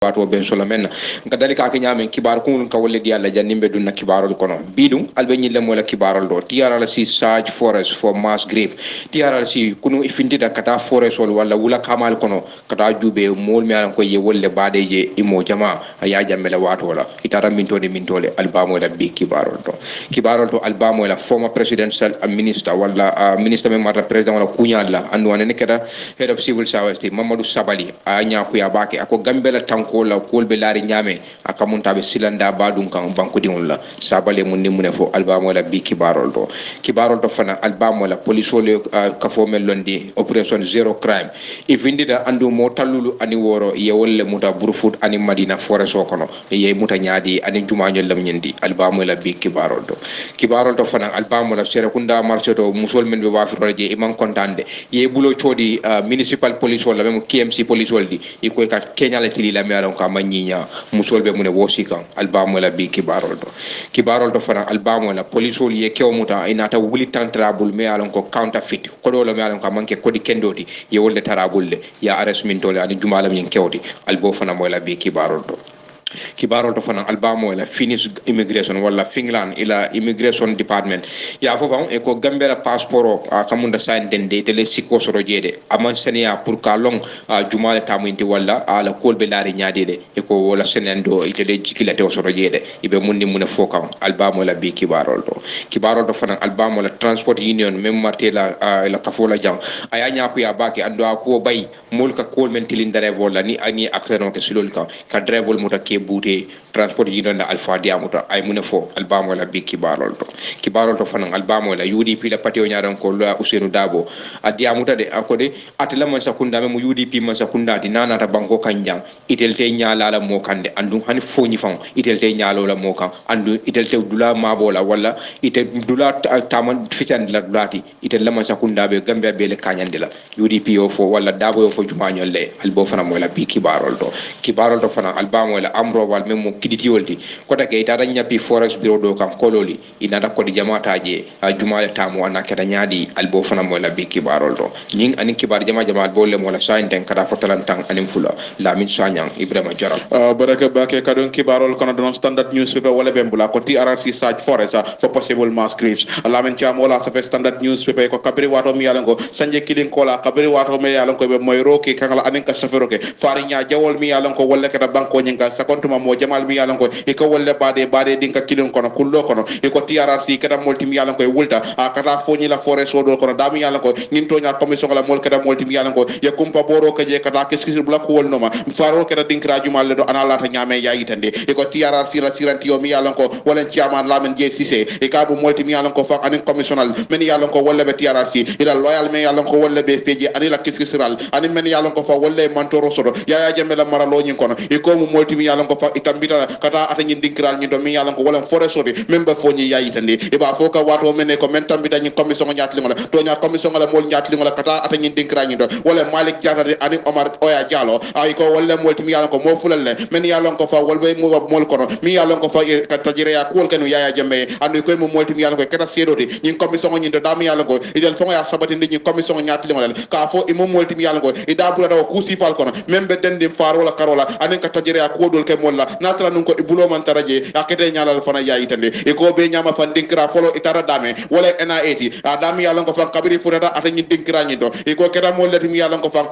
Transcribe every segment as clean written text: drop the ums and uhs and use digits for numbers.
wato ben solamen kadalika ka nyame kibar kun ka wolle di alla jannimbe dunna kibarol kono bidum albe nyille mo la kibarol do tiara si sage forest for mass grave tiara si kunu ifindida kata forest wal wala wula kamal kono kata jube mol mi alan ko ye wolle bade je imo jama aya jammele wato la itara mintole albamo la bi kibarol to albamo la former presidential minister wala minister me mara president wala kunyalla andu wane keda head of civil service Mamadou Sabali anya ku ya bake ako gambela tanko la kolbe lari nyame aka muntabe silanda badun kan banku dinul la Sabali munni mune fo albamo la bi kibarol to fana albamo la police le ka fo mel londi operation zero crime ifindida andu mo tallulu ani woro ye wolle muta burfut ani madina forest kono ye muta nyaadi ani jumañol lam ñindi albamo la bi kibarol to fana albamo la sere kunda marché to musol men be wafiro je iman kontande ye bulo chodi municipal police wala même KMC police waldi e koy kat Kenya la tili la mi alon ka manyinya musol be mune wosi kan albamo la bi kibarol to fana albamo la police wol ye kewmuta inata wuli tantrabul me alon ko counterfeit ko do lo me alon ka manke kodi kendoti ye wolde tarabul le ya arrest min tole ani jumala min kewdi albo fana mo la bi kibarol to fana albamo la Finnish immigration wala Finland ila immigration department ya fo bam e ko gambela passport kamunda sign dende tele siko soro jede aman senia pour ka long jumala taminti wala ala kolbe lari nyaade e ko wala senendo itele jikila te soro jede ibe mundi mune fokam albamo la bi kibarol to fana albamo la transport union même martela la kafola jang aya nyaku ya baki ando ko bay mulka kol men tilindare wala ni ani accident ke silol ka driver muta ke bute transport union la alpha diamuta ay mune fo albamo la bi kibarol to fanan albamo la UDP la patio nyaaran ko la Ousseynou Dabo diamuta de akode atela man sakunda me UDP man sakunda di nana ta banko kanjang itelte nyaala la mo kande andu hani foni fam itelte nyaalo la mo kan andu itelte dula mabola wala ite dula taman fitan la dulati itel la man sakunda be gambia be le kanyande la UDP o fo wala Dabo o fo jumañol le albo fana mo la bi kibarol to fana albamo la amro wal memo kiditi wolti kota ke ita ranya pi forest bureau do kam kololi ina da ko di jamata je jumale tamu ana keda nyaadi albo fana mo la bi kibarol do ning ani kibar jama bolle mo la sain den kada fotalan tang anim fula lamin sanyang ibrahima jaram baraka bake kadon kibarol kono don standard newspaper wala bembula ko TRRC search forest for possible mass graves lamin cham wala sa standard newspaper ko kabri wato mi yalango sanje kidin kola kabri wato me yalango be moy roki kangala anin ka saferoke farinya jawol mi yalango wala kada banko nyinga sakontuma mo jamal mi yalan ko e ko wolle bade dinka kilin kono kullo kono e ko TRRC kada molti mi yalan ko e wulta kata foni la forest do kono dami yalan ko ninto nya commission la mol kada molti mi yalan ko e kumpa boro ka je kata keskisir bla ko wol noma faro kada dinkra jumal do anala ta nyame yayitande e ko TRRC la siranti o mi yalan ko wala chairman lamen je cissé e ka bu molti mi yalan ko fa anin commissional men yalan ko wolle be TRRC ila loyal me yalan ko wolle be peje anila keskisiral anin men yalan ko fa wolle mantoro sodo yaya jambe la maralo nyin kono e ko mu molti mi yalan ko fa itambita kata ata nyin dinkral nyin do mi yalan ko wala forest de membe fo nyi yayitande e ba fo ka wato menne ko men tambita nyin commission nyaatli ngola to nya commission ngola mol nyaatli ngola kata ata nyin dinkral nyin do wala Malik Diatare ani Omar Oya Diallo ay ko wala molti mi yalan ko mo fulal le men yalan ko fa wolbe mo mol kono mi yalan ko fa ka tajire ya ko kenu yaya jambe andu ko mo molti mi yalan ko kata sedoti nyin commission nyin do dami yalan ko idel fo ya sabati nyin commission nyaatli ngola ka fo mo molti mi yalan ko ida bula do kusi fal kono membe dendi farola karola ani ka tajire ya ko dol ke molla natra nun ko ibulo man taraje akete nyalal fana yayitande e ko be nyama fan dinkra folo itara dame wala na80 dami yalan ko fan kabiri furata atani dinkra nyi do e ko keda mollati mi yalan ko fan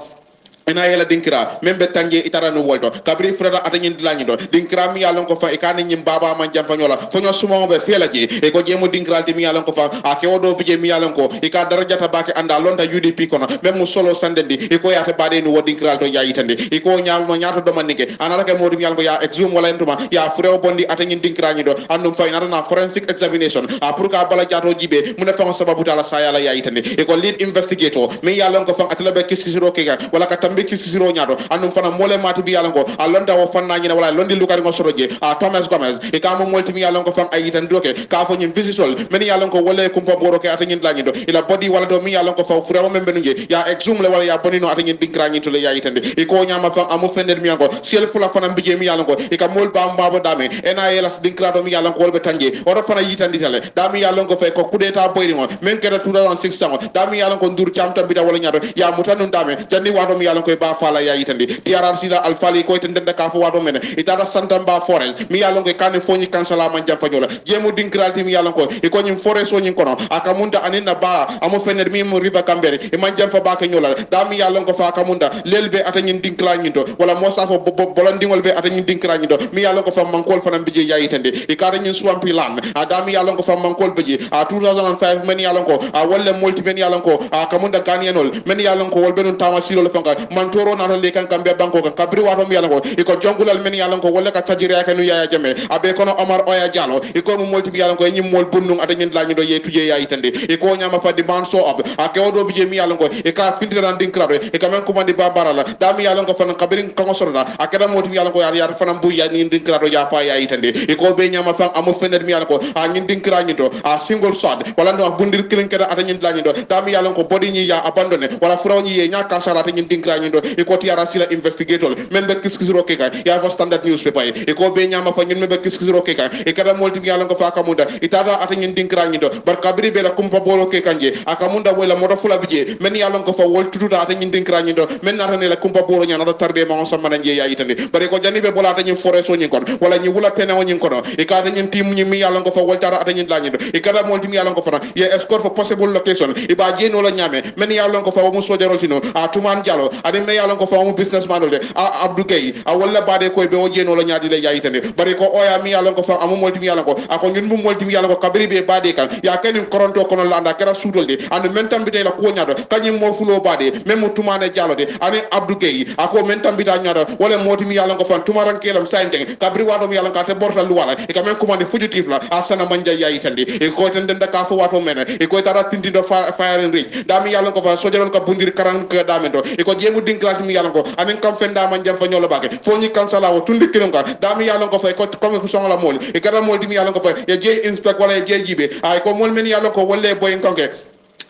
ena yela dinkira membe tanje itara no wolto kabri frada atanyin dilani do dinkira mi yalon ko fa e kan nyim baba man jam fanyola fanyo sumo be felaje e ko jemo dinkira mi yalon ko fa ake wodo bije mi yalon ko e ka darajata bake anda lonta UDP kono même mu solo sandandi e ko yaata bade no dinkira to yayitande e ko nyaalmo nyaato do manike anala ke modi mi yalon ko ya exum wala entuma ya freo bondi atanyin dinkira nyi do andum fa inata na forensic examination pour ka bala jato jibe mu ne fa sababu tala sa yala yayitande e ko lead investigator mi yalon ko fa atala be kiskisiro ke wala ka mbiki sisiro nyaato andum fana mole matu bi yalango alonda wo fanna nyina wala londi lukari ngo soroje Thomas Gomez e kamo molti mi yalango fam ayitan doke ka fo nyim visitol men yalango wala kumpa boroke atanyin lanyindo ila body wala do mi yalango fa furawo membe nunje ya exum le wala ya bonino atanyin dinkranyi to le yayitande e ko nyama fam amu fender mi yango sel fula fana mbije mi yalango e ka mol bamba dame ena yela dinkrado mi yalango wolbe tanje oro fana yitandi tale dami yalango fa ko kudeta boyri ngo men keda 2006 sango dami yalango ndur chamta bida wala nyaato ya mutanu dame jandi wato mi yalango ko ba fala ya yitandi TRRC la alfali ko tende ka fo wato mene itata santamba forest mi yalon ko kan fo ni kansala man jam fajola jemu dinkralti mi yalon ko e ko nyim forest so nyin kono akamunda anina ba amo fener mi mo riba kambere e man jam fa ba ka nyola da mi yalon ko fa akamunda lelbe ata nyin dinkla nyindo wala mo safo bolondingol be ata nyin dinkla nyindo mi yalon ko fa mankol fanam bije ya yitandi e kara nyin swampi lan ada mi yalon ko fa mankol bije 2005 men yalon ko wala multi men yalon ko akamunda ganienol men yalon ko wol benun tama silo le fanga man toro na le kan kambe banko ka kabri wato mi yalon ko e ko jongulal men yalon ko wala ka tajiri ya kanu ya jame abe kono Omar Oya Diallo e ko mo multi mi yalon ko nyim mol bundung ata nyin la nyi do ye tuje ya yitande e ko nyama fa di man so ab ake odo bije mi yalon ko e ka findiran din krado e ka men ko mandi babara la da mi yalon ko fan kabrin kan sorda akada multi mi yalon ko ya fanam bu ya ni din krado ya fa ya yitande e ko be nyama fan amu fener mi yalon ko nyin din kra nyi do single shot wala ndo bundir kilin keda ata nyin la nyi do da mi yalon ko body nyi ya abandonné wala furaw nyi ye nyaka sara ata nyin din kra nyi do e ko tiara sila investigator men be kiskisro ke ka ya fa standard newspaper e ko be nyama fa nyin me be kiskisro ke ka e kada multi mi yalon ko fa kamunda itata ata nyin din kra nyi do bar kabri be la kumpa bolo ke kanje akamunda wala moto fula bije men yalon ko fa wol tututa ata nyin din kra nyi do men nata ne la kumpa bolo nya no tarde ma on sama nanje ya yitande bare ko jani be bola ata nyin forest so nyin kon wala nyi wula tene o nyin kono e kada nyin tim nyi mi yalon ko fa wol tara ata nyin la nyi do e kada multi mi yalon ko fa ye escort for possible location e ba jeno la nyame men yalon ko fa mu sojaro tino tuman Diallo ade me yalon ko fa mu businessman de Abdou Gueye wala bade ko be o jeno la nyaadi le ya yitande bare ko oya mi yalon ko fa amu multi mi yalon ko ako ñun mu multi mi yalon ko kabri be bade kan ya kanin koronto kono la anda kera sudol de and mentam bide la ko nyaado kanyim mo fulo bade même tumane Diallo de ani Abdou Gueye ako mentam bida nyaado wala moti mi yalon ko fan tumaran kelam sainte kabri wato mi yalon ka te borta lu wala e ka men commande fugitif la asana manja ya yitande e ko tan den ka fo wato mena e ko tara tindindo fire and rage dami yalon ko fa sojaron ka bundir karan ka damendo e ko jemu dinklat mi yalon ko anen kam fenda man jam fa nyolo bake fo ni kansala wo tundi kirim ka dami yalon ko fa ko comme fu songa la mol e kada mol dimi yalon ko fa e je inspect wala e je jibe ay ko mol men yalon ko wolle boy konke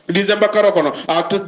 December Karokono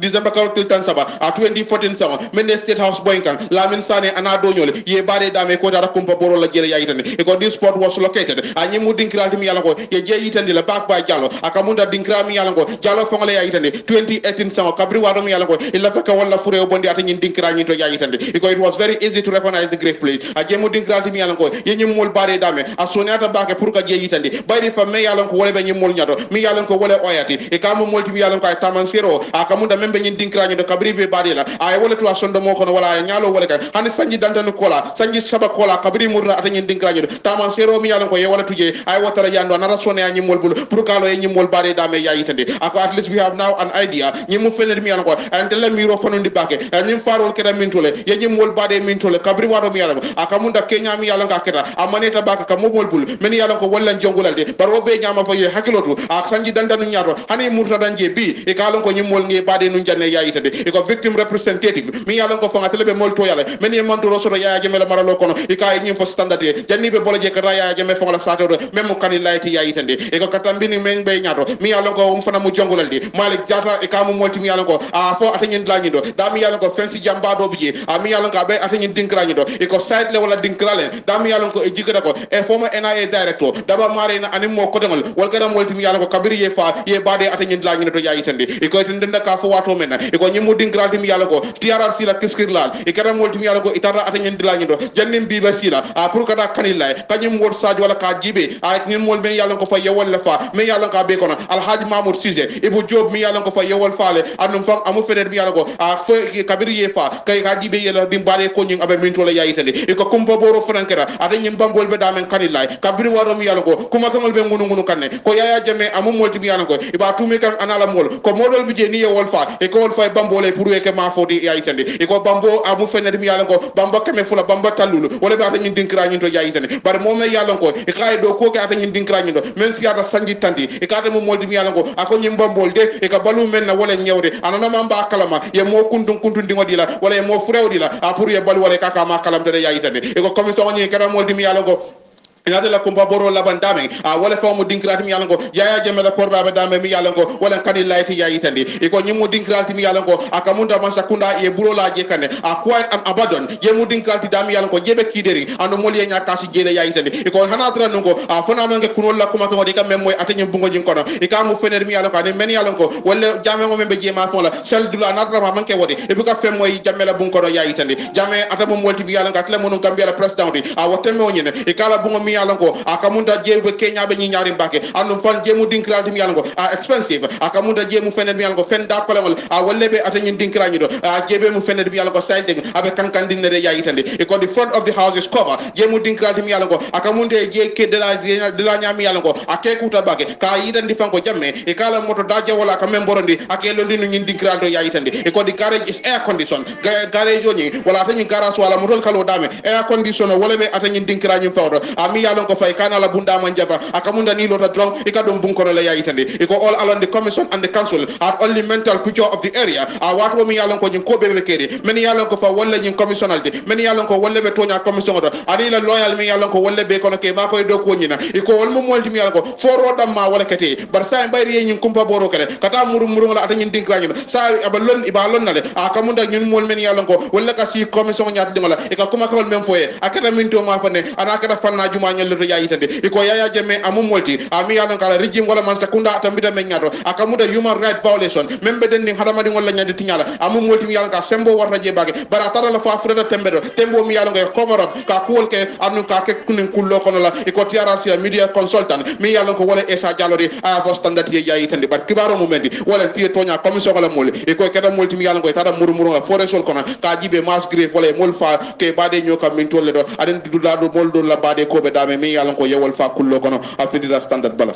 December Karokil Tansaba 2014 sama mende State House Boyinkan Lamin Sane ana donyole ye bare dame ko dara kumpa boro la jere yayitane e ko this spot was located anyi mu dinkrati mi yalango ye je yitande la back by Diallo akamunda dinkra mi yalango Diallo fongale yayitane 2018 sama kabri wado mi yalango illa faka wala fure o bondi atanyi dinkra nyi to yayitande e ko it was very easy to recognize the great place a jemu dinkrati mi yalango ye nyimol bare dame a sonata bake pour ka je yitande bayri fa me yalango wala be nyimol nyato mi yalango wala oyati e kam multi mi yalango ay taman sero akamunda membe nyin dinkra nyi do kabri be badila ay wala to asondo mo kono wala nyalo wala ka hani sanji dantanu kola sanji saba kola kabri murra ata nyin dinkra nyi do taman sero mi yalango ye wala tuje ay watara yando nara sone ya nyimol bul pour kalo ye nyimol bare dame ya yitande ako at least we have now an idea nyimu fener mi yalango and le miro fonundi bake nyim farol keda mintole ye nyimol bade mintole kabri wado mi yalango akamunda kenya mi yalango aketa amaneta bake ka momol bul men yalango wala jongulalde baro be nyama fa ye hakilotu a sanji dantanu nyato hani murta danje bi e kalon ko nyimol ngi bade nun janne ya yitande e ko victim representative mi yalango ko fanga telebe mol to yala men ye manto rosodo ya jeme la maralo kono e kay nyim fo standard janni be bolo je ka ya jeme fo la sato même kani layti ya yitande e ko katambini men be nyato mi yalango um fana mu jongulalde Malik Jata e kamu molti mi yalango fo atanyin dlanyido da mi yalango fensi jambado bije mi yalango be atanyin dinkranido e ko side le wala dinkrale da mi yalango e jigada ko e former NIA director daba mare na anim mo ko demal wal gadam molti mi yalango kabiri ye fa ye bade atanyin dlanyido to ya yitande e ko tende ka fo wato men e ko nyimu dinkrati mi yalango TRRC la kiskirlal e gadam molti mi yalango itata atanyin dlanyido jannim biba sila pour kada kanilla kanyim wol sadio wala ka jibe nyim mol men yalango fa ye wala fa me yalango be kono Alhaji Mamoud Cissé ibu Job mi yalango fa yewol faale anum fam amu feder mi yalango fo kabiri ye fa kay ka jibe yela dim bare ko nying abe minto la yayitale e ko kumba boro frankera ade nyim bambol be damen kanilla kabiri waro mi yalango kuma kangal be ngunu kanne ko yaya jame amu molti mi yalango iba tumi kan anala mol ko modol bi je ni yewol fa e ko wol fa bambole pour e ke ma fodi yayitale e ko bambo amu feder mi yalango bamba kame fula bamba talulu wala be ade nyim dinkra nyinto yayitale bare mo me yalango e kay do ko ke ade nyim dinkra nyindo men siata sanji tandi e kade mo molti mi yalango ako nyim bambol de e ka balu men na wala nyewde anana mamba kalama ye mo kuntun dingodila wala ye mo frewdila pour ye balu wala kaka ma kalam de yayitane e ko commission nyi kada molti mi yalango inade la kumba boro laban dame wala fa mu dinkrati mi yalango yaya jemela porba be dame mi yalango wala kadi layti ya yitandi iko nyimu dinkrati mi yalango akamunda man sakunda e bulo la je kane quite am abandon yemu dinkrati dame yalango jebe kideri ando moli nya kasi jele ya yitandi iko hanatra nungo fona mangi kunol la kuma ko de kam moy atenye bungo jin kono ikamu fener mi yalango ani men yalango wala jame ngo membe jema fon la sel dula natra ma manke wodi e buka fem moy jamela bungo do ya yitandi jame atamo molti bi yalango atle monu gambia president wotembe onyene ikala bungo mi yalango akamunda jebe kenya be nyaari mbake anu fan jemu dinkrati mi yalango expensive akamunda jemu fener mi yalango fen da kolewol wollebe atenye dinkrani do jebe mu fener mi yalango sayde abe kankan dinere ya yitandi iko the front of the house is cover jemu dinkrati mi yalango akamunde je ke de la nyami yalango akekuta bake ka yitandi fanko jamme ikala moto daje wala ka memborondi akelo ndinu nyin dinkrado ya yitandi iko the garage is air condition garage oni wala atenye garage wala motol kalo dame air condition wollebe atenye dinkrani fawdo ami yalango fay kana la bunda manjaba akamunda ni lota drong ikadom bunkono la yayitande iko all along the commission and the council are only mental picture of the area watwo mi yalon ko jin ko be keri men yalon ko fa walla jin commissionalde men yalon ko wolle be tonya commission to ani la loyal mi yalon ko wolle be kono ke ma fay do ko nyina iko wol mo molti mi yalon ko foro dam ma wala kete bar sa bayri yin kumpa boro kele kata muru la atanyin dinkrani sa abalon ibalon nale akamunda ñun mol men yalon ko walla ka si commission nyaati dingola e ka kuma ko men foye akata minto ma fa ne anaka fanna juma nyel do yayitande iko yaya jeme amum molti ami yalan kala regime wala man sakunda tambita men nyato akamuda human right violation membe den hadama di wala nyande tinyala amum molti mi yalan ka sembo warta je bage bara tara la fa freda tembedo tembo mi yalan ga cover up ka kuol ke anu ka ke kunin kullo kono la iko TRRC media consultant mi yalan ko wala esa jalori a fo standard ye yayitande bat kibaro mumendi wala tie tonya commission wala mol iko keda molti mi yalan ko tara muru la forest kono ka jibe mass grave wala mol fa ke bade nyoka min tolle do aden dudado mol do la bade ko be dame mi yalan ko yewol fa kullo kono afidida standard bala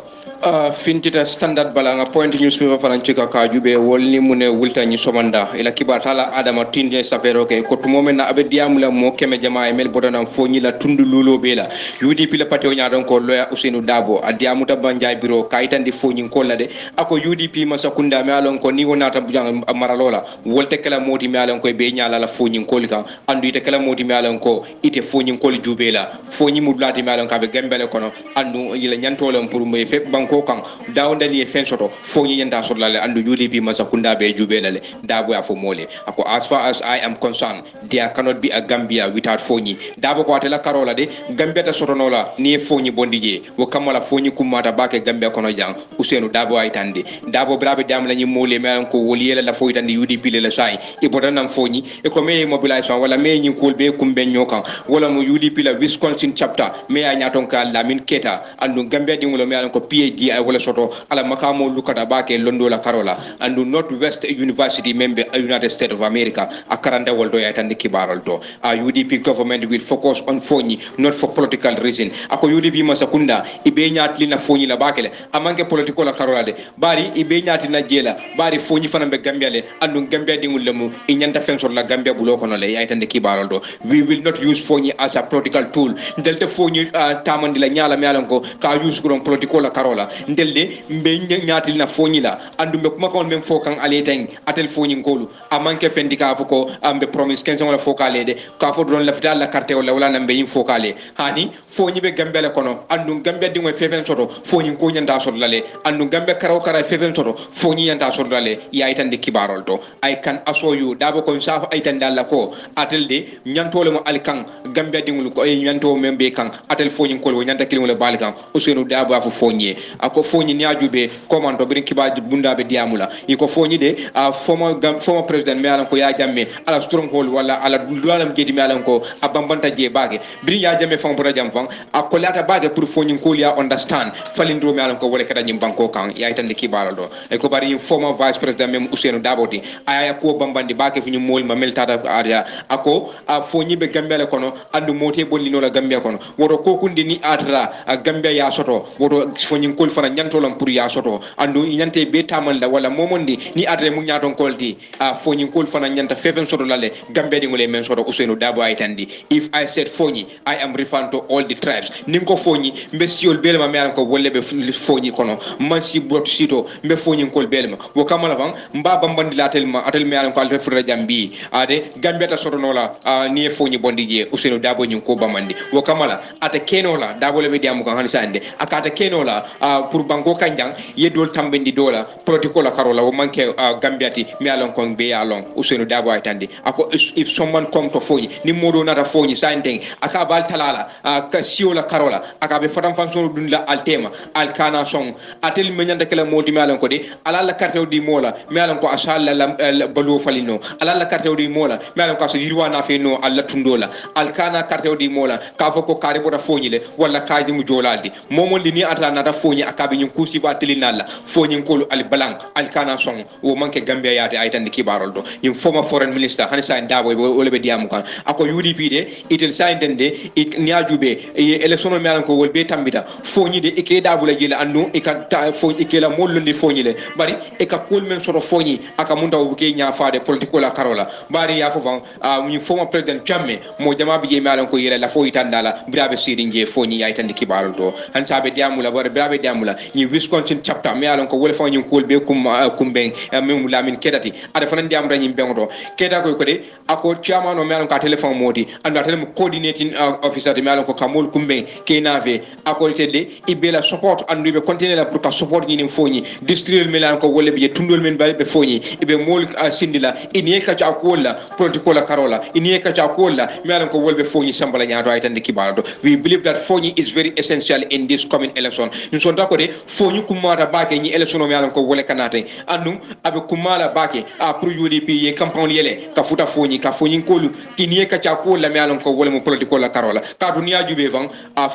fintita standard bala nga point newspaper fanan cika ka jube wolni mune wulta ni somanda ila kibatala adama tinde sapero ke ko tumomen na abe diamula mo keme jama e mel bodanam foni la tundu lulo bela UDP la patio nya don ko loya Ousseynou Dabo adiamu tabanja biro kayitandi foni kolla de ako UDP masakunda me alon ko ni wonata bujang maralola wolte kala modi me alon ko be nyala la foni kolika andu ite kala modi me alon ko ite foni kol jubela foni mudlati me alon ka be gambele kono andu ila nyantolom pour me fep ko kan dawndali e fen soto fo nyi yanda so lale andu UDP masakunda be jubelale Dabo ya fo mole ako as far as I am concerned there cannot be a Gambia without Fonyi Dabo ko atela karola de Gambia ta soto nola ni Fonyi bondije wo kamala Fonyi kumata bake Gambia kono jang Ousseynou Dabo ay tande Dabo brabe dam la nyi mole melen ko woliyela la fo tande UDP le sai e bodanam Fonyi e ko me mobilisation wala me nyi kol be kumbe nyokan wala mo UDP la Wisconsin chapter me ya nyaton ka Lamin Keta andu Gambia dingulo melen ko PhD ay wala soto ala makamo lukata bake londo la karola andu Northwest University member United States of America akaranda woldo ya tande kibarol to UDP government will focus on Fonyi not for political reason ako UDP masakunda ibe nyatli na Fonyi la bakele amanke political la karola de bari ibe nyati na jela bari Fonyi fana be Gambia le andu Gambia dingul lemu inyanta fensor la Gambia bulo kono le ya tande kibarol to we will not use Fonyi as a political tool ndelte Fonyi tamandi la nyala mi alanko ka use ko political la karola ndelde mbe nyaatil na Fonyi la andu mbe kuma kon mem fokan ale tang atel Fonyi ngolu amanke pendika foko ambe promise kenzo wala fokale de ka fo don la fidal la carte wala nambe yin fokale hani Fonyi be Gambia le kono andu Gambia dingo fefen soto Fonyi ko nyanda so lale andu Gambia karaw kara fefen soto Fonyi nyanda so lale ya itande kibarol to I can assure you Dabo ko safa itande alla ko atel de nyantole mo alkan Gambia dingul ko nyanto membe kan atel Fonyi ko nyanta kilimole balkan Ousseynou Dabo afu Fonyi ako Fonyi ni ajube komando birin kibaji bunda be diamula iko Fonyi de former president me alan ko ya jamme ala stronghold wala ala dualam gedi me alan ko abambanta je bage birin ya jamme fam bora jam fam akolata bage pour Fonyi ko ya understand falindro me alan ko wala kada nyim banko kan ya itande kibala do e ko bari former vice president mem Ousseynou Dabo ti aya ko bambandi bage fi ñu mol ma meltata aria ako Fonyi be Gambia kono andu mote bollino la Gambia kono woto ko kundi ni atra Gambia ya soto woto Fonyi ko fana nyantolam pour ya soto andu nyante be tamal la wala momondi ni adre mu nyaton kolti foñi kol fana nyanta fefen soto lalle gambe di ngole men soto Ousainou Darboe aytandi if I said foñi I am referring to all the tribes ninko foñi mbe siol belma me alan ko wolle be foñi kono man si bot sito mbe foñi kol belma wo kamala fan mba bambandi latel ma atel me alan ko al refre jambi ade gambe ta soto nola ni foñi bondi je Ousainou Darboe nyin ko bamandi wo kamala ata kenola Darboe le be diamu kan hansande akata kenola pour bango kanjang yedol tambendi dola protocol karola wo manke gambiati me alan ko be alon Ousainou Darboe aytandi ako if someone come to foñi ni modo nata foñi santeng aka bal talala ka siola karola aka be fatam fanson dun la altema alkana song atel me nyanda kala modi me alan ko de ala la carte di mola me alan ko asalla la balu falino ala la carte di mola me alan ko so yirwana fe no alla tundola alkana carte di mola ka foko kare boda foñi le wala kaaji mu jolaldi momondi ni ata nata foñi aka be nyun kursi ba telinalla foñi ko al balang alkana song wo manke gambia yaate aytandi kibarol do yim former foreign minister Hanisa Darboe wole be diamu kan ako UDP de itel saindende niajube election me alan ko wol be tambita foñi de ike dabula jele andu e ka foñi ike la mollundi foñi le bari e ka kol men soto foñi aka munda wo ke nya faade political la karola bari ya fo van mi former president Jammeh mo jama bi je me alan ko yele la fo itandala brabe sidin je foñi aytandi kibarol do hansa be diamula bari brabe diamula ni Wisconsin chapter me alan ko wol fa ñu kol be kumben mem lamin kedati ada fanan diam rani bengoto keda ko de ako chairman o me alan ka telephone modi anda tele coordinating officer de me alan ko kamol kumben kenave ako tede ibela support andu be continue la pour ka support ni foñi district me alan ko wolle be tundol men be foñi ibe mol sindila iniye ka cha ko la protocol la karola iniye ka cha ko la me alan ko wolbe foñi sambala nyaato ay tan de kibaldo we believe that foñi is very essential in this coming election ñu son tako de foñi kumata baake ni election me alan ko wolle kanate andu abe kumala baake pour UDP ye campagne yele ka futa foñi ka foñi kolu kiniye ka cha ko la me alan ko wolle mo protocol la karola ka dunia jube van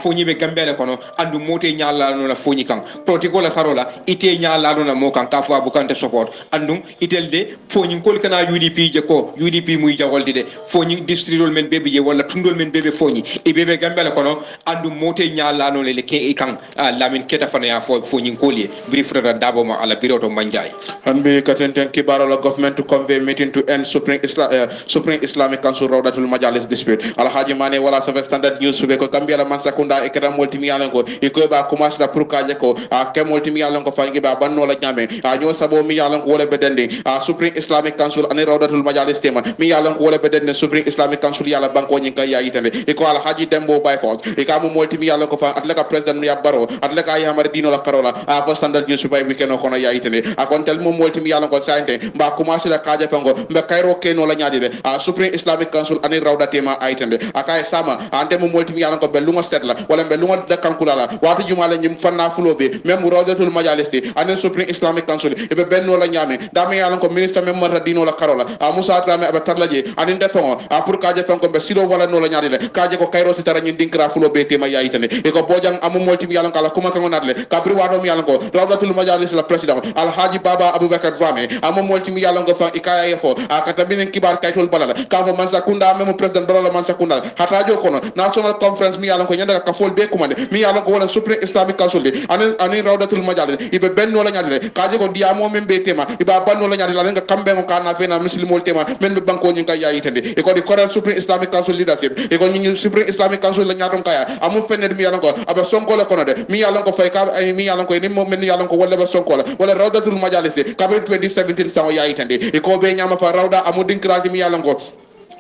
foñi be gambele kono andu mote nyaala no la foñi kan protocol la karola ite nyaala no na mo kan ka fo abukante support andu itel de foñi kol kana UDP je ko UDP muy jagoldi de foñi districtol men bebe je wala tundol men bebe foñi e bebe gambele kono andu mote nyaala no le ke kan lamin keta fana ya foñi kolye brief frère Darboe ma ala biroto manjay hanbe katenten kibaro la government to convey meeting to end Supreme Islamic Council Rawdatul Majalis dispute Alhaji Mane wala sa standard news be ko Gambia la Mansakunda e kera multimi yalan ko e ko ba commence la pour kaje ko ke multimi yalan ko fangi ba banno la nyame nyo sabo mi yalan ko wala bedende Supreme Islamic Council ani Rawdatul Majalis tema mi yalan ko wala bedende Supreme Islamic Council yala banko nyi kay yitande e ko Alhaji Dembo by force e ka mo multimi yalan ko fa atlaka president ya baro atlaka ya hamar dino la karola for standard news by weekend ko na yitande akon tel mo multimi yalan ko sainte ba commence la kaje fango mbe kayro keno la nyaade de Supreme Islamic Council ani Rawdatema aytande akay sama ante mo multimi yalan ko beluma setla wala beluma de kankula la watu jumala nyim fanna fulobe même Rawdatul Majalis ani Supreme Islamic Council e be benno la nyame dame yalan ko ministre même mata dino la karola Moussa Dramé abe tarlaje ani defon pour kaje fango be silo wala no la nyaade le kaje ko kayro sitara nyin dinkra fulobe tema yaytande e ko bojang amu multimi yalan kala kuma kango nadle kabri wado mi yalan ko Rawdatul Majalis la president Alhaji Baba Abubakar Dramé amu multimi yalan ko fa ikaya yefo akata binen kibar kaytol balala ka fo Mansakunda même president balala Mansakunda hata jo kono national conference mi yalan ko nyanda ka fol be kumande mi yalan ko wala Supreme Islamic Council de ani Rawdatul Majalis ibe benno la nyaade kaje ko diamo men be tema iba banno la nyaade la nga kambe ko kana fe na muslimol tema men be banko nyi kay yayitande e ko di correct Supreme Islamic Council leadership e ko nyi Supreme Islamic Council la nyaaton kaya amu fened mi yalan ko abe sonko la kono de mi yalan ko fay ka mi yalan ko ni mo men yalan ko wala be sonko la wala Rawdatul Majalis de ka 2017 sawo yayitande e ko be nyama fa rawda amu dinkralti mi yalan ko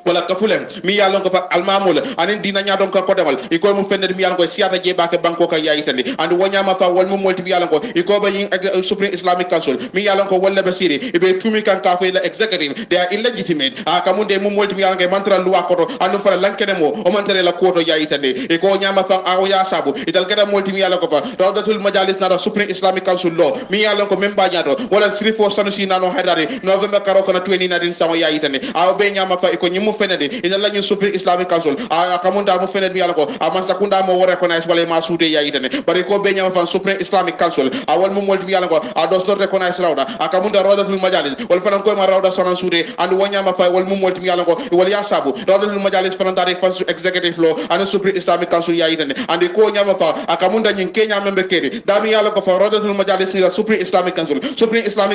wala kafulem mi yalon ko fa almamul anen dina nyadon ko demal iko mu fenner mi yalon ko siata je bake banko ka yayitande and wonyama fa wal mu molti mi yalon ko iko ba yin Supreme Islamic Council mi yalon ko wala basiri ibe tumi kan ka fa la executive they are illegitimate kamunde mu molti mi yalon ko mantra luwa ko anu fa lankene mo o mantere la koto yayitande iko nyama fa aw ya sabu ital kada molti mi yalon ko fa Rawdatul Majalis na Supreme Islamic Council law mi yalon ko memba nyato wala 34 sanusi nano haidari November karo ko na 2019 sama yayitande aw be nyama fa iko nyimu fenedi ina la Supreme Islamic Council akamunda mu fenedi yalla ko amansa kunda mo recognize wala ma suude ya itane bari ko be nyama fan Supreme Islamic Council awal mo molti yalla ko does not recognize rawda akamunda rawdatul majalis wal fanan ko ma rawda sonan suude and wonyama fa wal mo molti yalla ko wal ya sabu rawdatul majalis fanan dari fan executive law and Supreme Islamic Council ya itane and ko nyama fa akamunda nyin Kenya membe kedi dami yalla ko fa rawdatul majalis ni Supreme Islamic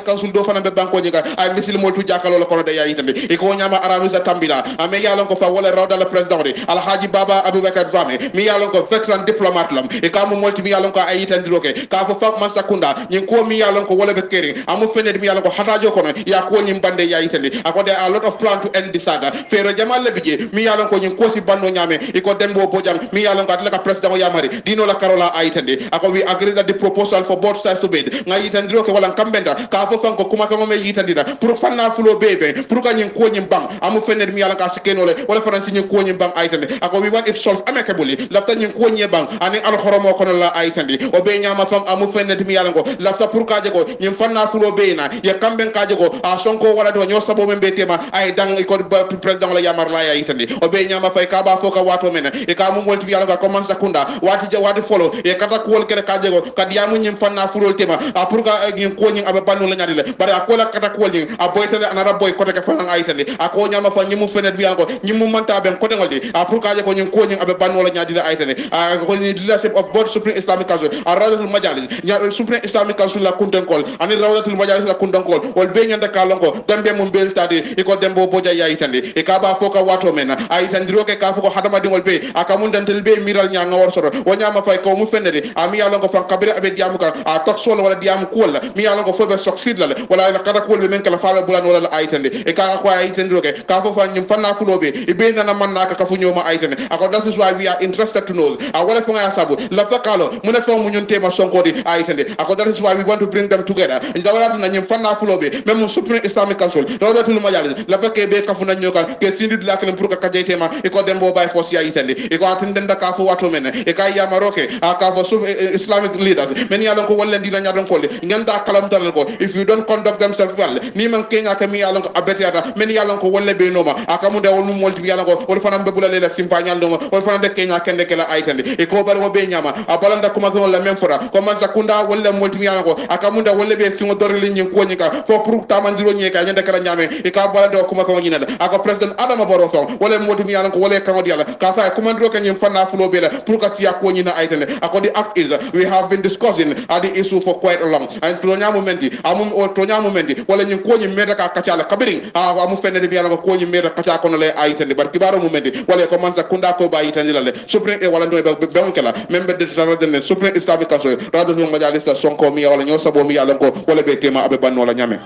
Council do fanan be banko jiga ay misil moltu jakalo la ko de ya itane e ko nyama aramisa tambila ame yalla ko fa wala rawda le president alhaji baba abubakar Dramé mi yalla ko veteran diplomate lam e ka mo molti mi yalla ko ay itandroke ka fo fam man sakunda nyin ko mi yalla ko wala be keri amu fenede mi yalla ko hatajo kono ya ko nyim bande ya itande akode a lot of plan to end the saga fere jamal le bije mi yalla ko nyin ko si bando nyame e ko dembo bojam mi yalla ko atla ka president yamari dino la karola ay itande ako we agree that the proposal for both sides to bid nga itandroke wala kambenda ka fo fanko kuma ka me yitandida pour fanna fulo bebe pour ka nyin ko nyim bang amu fenede mi yalla ka sikenole wala faransi nyin ko nyim bang ay itande ako we want it solved amicably lafta nyin ko nye bang ani al khoromo kono la ay itande o be nyama fam amu fenede mi yalla ko lafta pour ka je ko nyim fanna fulo be na ya kamben ka je ko a sonko wala do nyo sabo membe tema ay dang ko president la yamar la ya itande o be nyama fay ka ba foka wato mena e ka mu molti yalla ko commence sakunda wati follow e kata ko wol kere ka je ko kad yamu nyim fanna fulo tema a pour ka nyin ko nyin abe banu la nyadi le bare akola kata ko nyin a boytale anara boy ko te fa ay itande ako nyama fa nyimu fenede mi yalla ko nyimu manta ben ko de ngoldi a pour ka je ko nyin ko nyin abe banu la nyadi le ay itande a ko ni leadership of both Supreme Islamic Council a rawdatul majalis Supreme Islamic Council la kuntenkol ani rawdatul majalis la kuntenkol wol be nyanda ka longo dambe mum bel tadi e ko dembo boja ya itande e ka ba foka wato mena ay tandiro ke ka foko hadama dingol be aka mun dantel be miral nya nga wor soro wonyama fay ko mu fenede ami ya longo fan kabire abe diamu ka a tok solo wala diamu kola mi ya longo fobe succeed la wala la kada ko be men kala faabe bulan wala ay tande e ka ko ay tandiro ke ka fo fan nyum fanna fulobe e be na man naka ka fu nyoma ay tande ako that is why we are interested to know a wala fo nga sabu la fakalo mun fa mu nyun tema sonko di ay tande ako that is why we want to bring them together ndawala na nyum fanna fulobe même Supreme Islamic Council rawdatul majalis la fakke be ka fu na nyoka ke sindi la kala pour ka kaje tema e ko dembo bay fo si ay tande e ko atinde ndaka fo wato men e ka ya maroke a ka fo Islamic leaders men ya lon ko wolle dina nyadon ko ngenda kalam dal ko if you don't conduct themselves well ni man kenga ka mi ya lon ko abetiata men ya lon ko wolle be noma aka mu de wol mu molti ya lon ko wol fanam be bulale la simpanyal doma wol fanam de kenya kende kala ay tande e ko bar wo be nyama a balanda kuma ko la même fora ko man sakunda wolle molti ya lon ko aka mu de wolle be singo dorli nyin ko nyika fo pour tamandiro nyeka nyanda kala nyame e ka balanda kuma ko nyina aka president Adama Barrow fon wolle molti ya lon ko wolle kan yalla ka fa ko man ro kan nyim fanna fulo be la pour ka siya ko nyina ay tande ako the act is we have been discussing the issue for quite a long and to nyamu mendi amum o to nyamu mendi wala nyin ko nyim meda ka kacala kabirin amu fenne de yalla ko nyim meda kaca ko no le ay tande bar kibaro mu mendi wala ko man sa kunda ko bayi tande la le Supreme wala do be kala membe de tawal de Supreme Islamic Council radatul majalis la sonko mi wala nyo sabo mi yalla ko wala be tema abe banno la nyame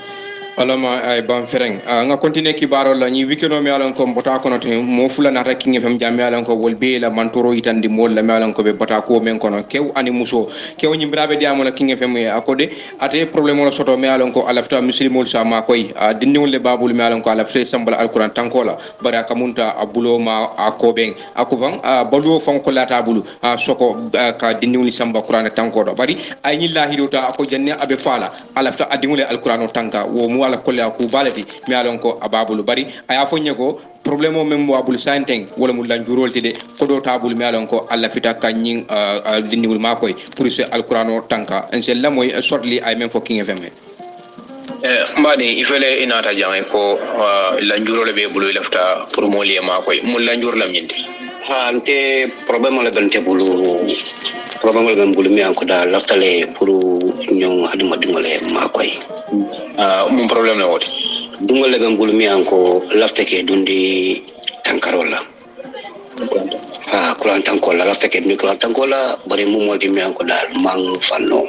alama ay ban fereng nga continue kibaro la ni weekend mi alan ko bota kono te mo fula na rakinge fam jammi alan ko wol be la mantoro itandi mol la mi alan ko be bota ko men kono kew ani muso kew nyi brabe diamo la kinge fam akode ate problème la soto mi alan ko alafta muslimul sama koy dinniwol le babul mi alan ko alafta sambal alquran tankola bara kamunta abulo ma akoben akuban balu fon ko lata bulu soko ka dinniwol samba quran tankodo bari ay ni lahidota ko janne abe fala alafta adingol alquran tanka wo wala kolle ku balati mi alon ko ababulu bari aya fonye ko problème o mem wabul santeng wala mul lan jurolti de ko do tabul mi alon ko alla fita kanyin dinniwul makoy pour ce alqurano tanka en c'est la moy sortli ay même fo king fm mbani ifele inata jangay ko lan jurole be bulu lafta pour mo li makoy mul lan jur lam nyindi ha ante problème la bante bulu problème la bulu mi anko da laftale pour ñong haduma dingole makoy mon problème la woti dungole ben bulu mi anko laftake dundi tankarola kulan tankola laftake dundi kulan tankola bare mo modi mi anko dal mang fanno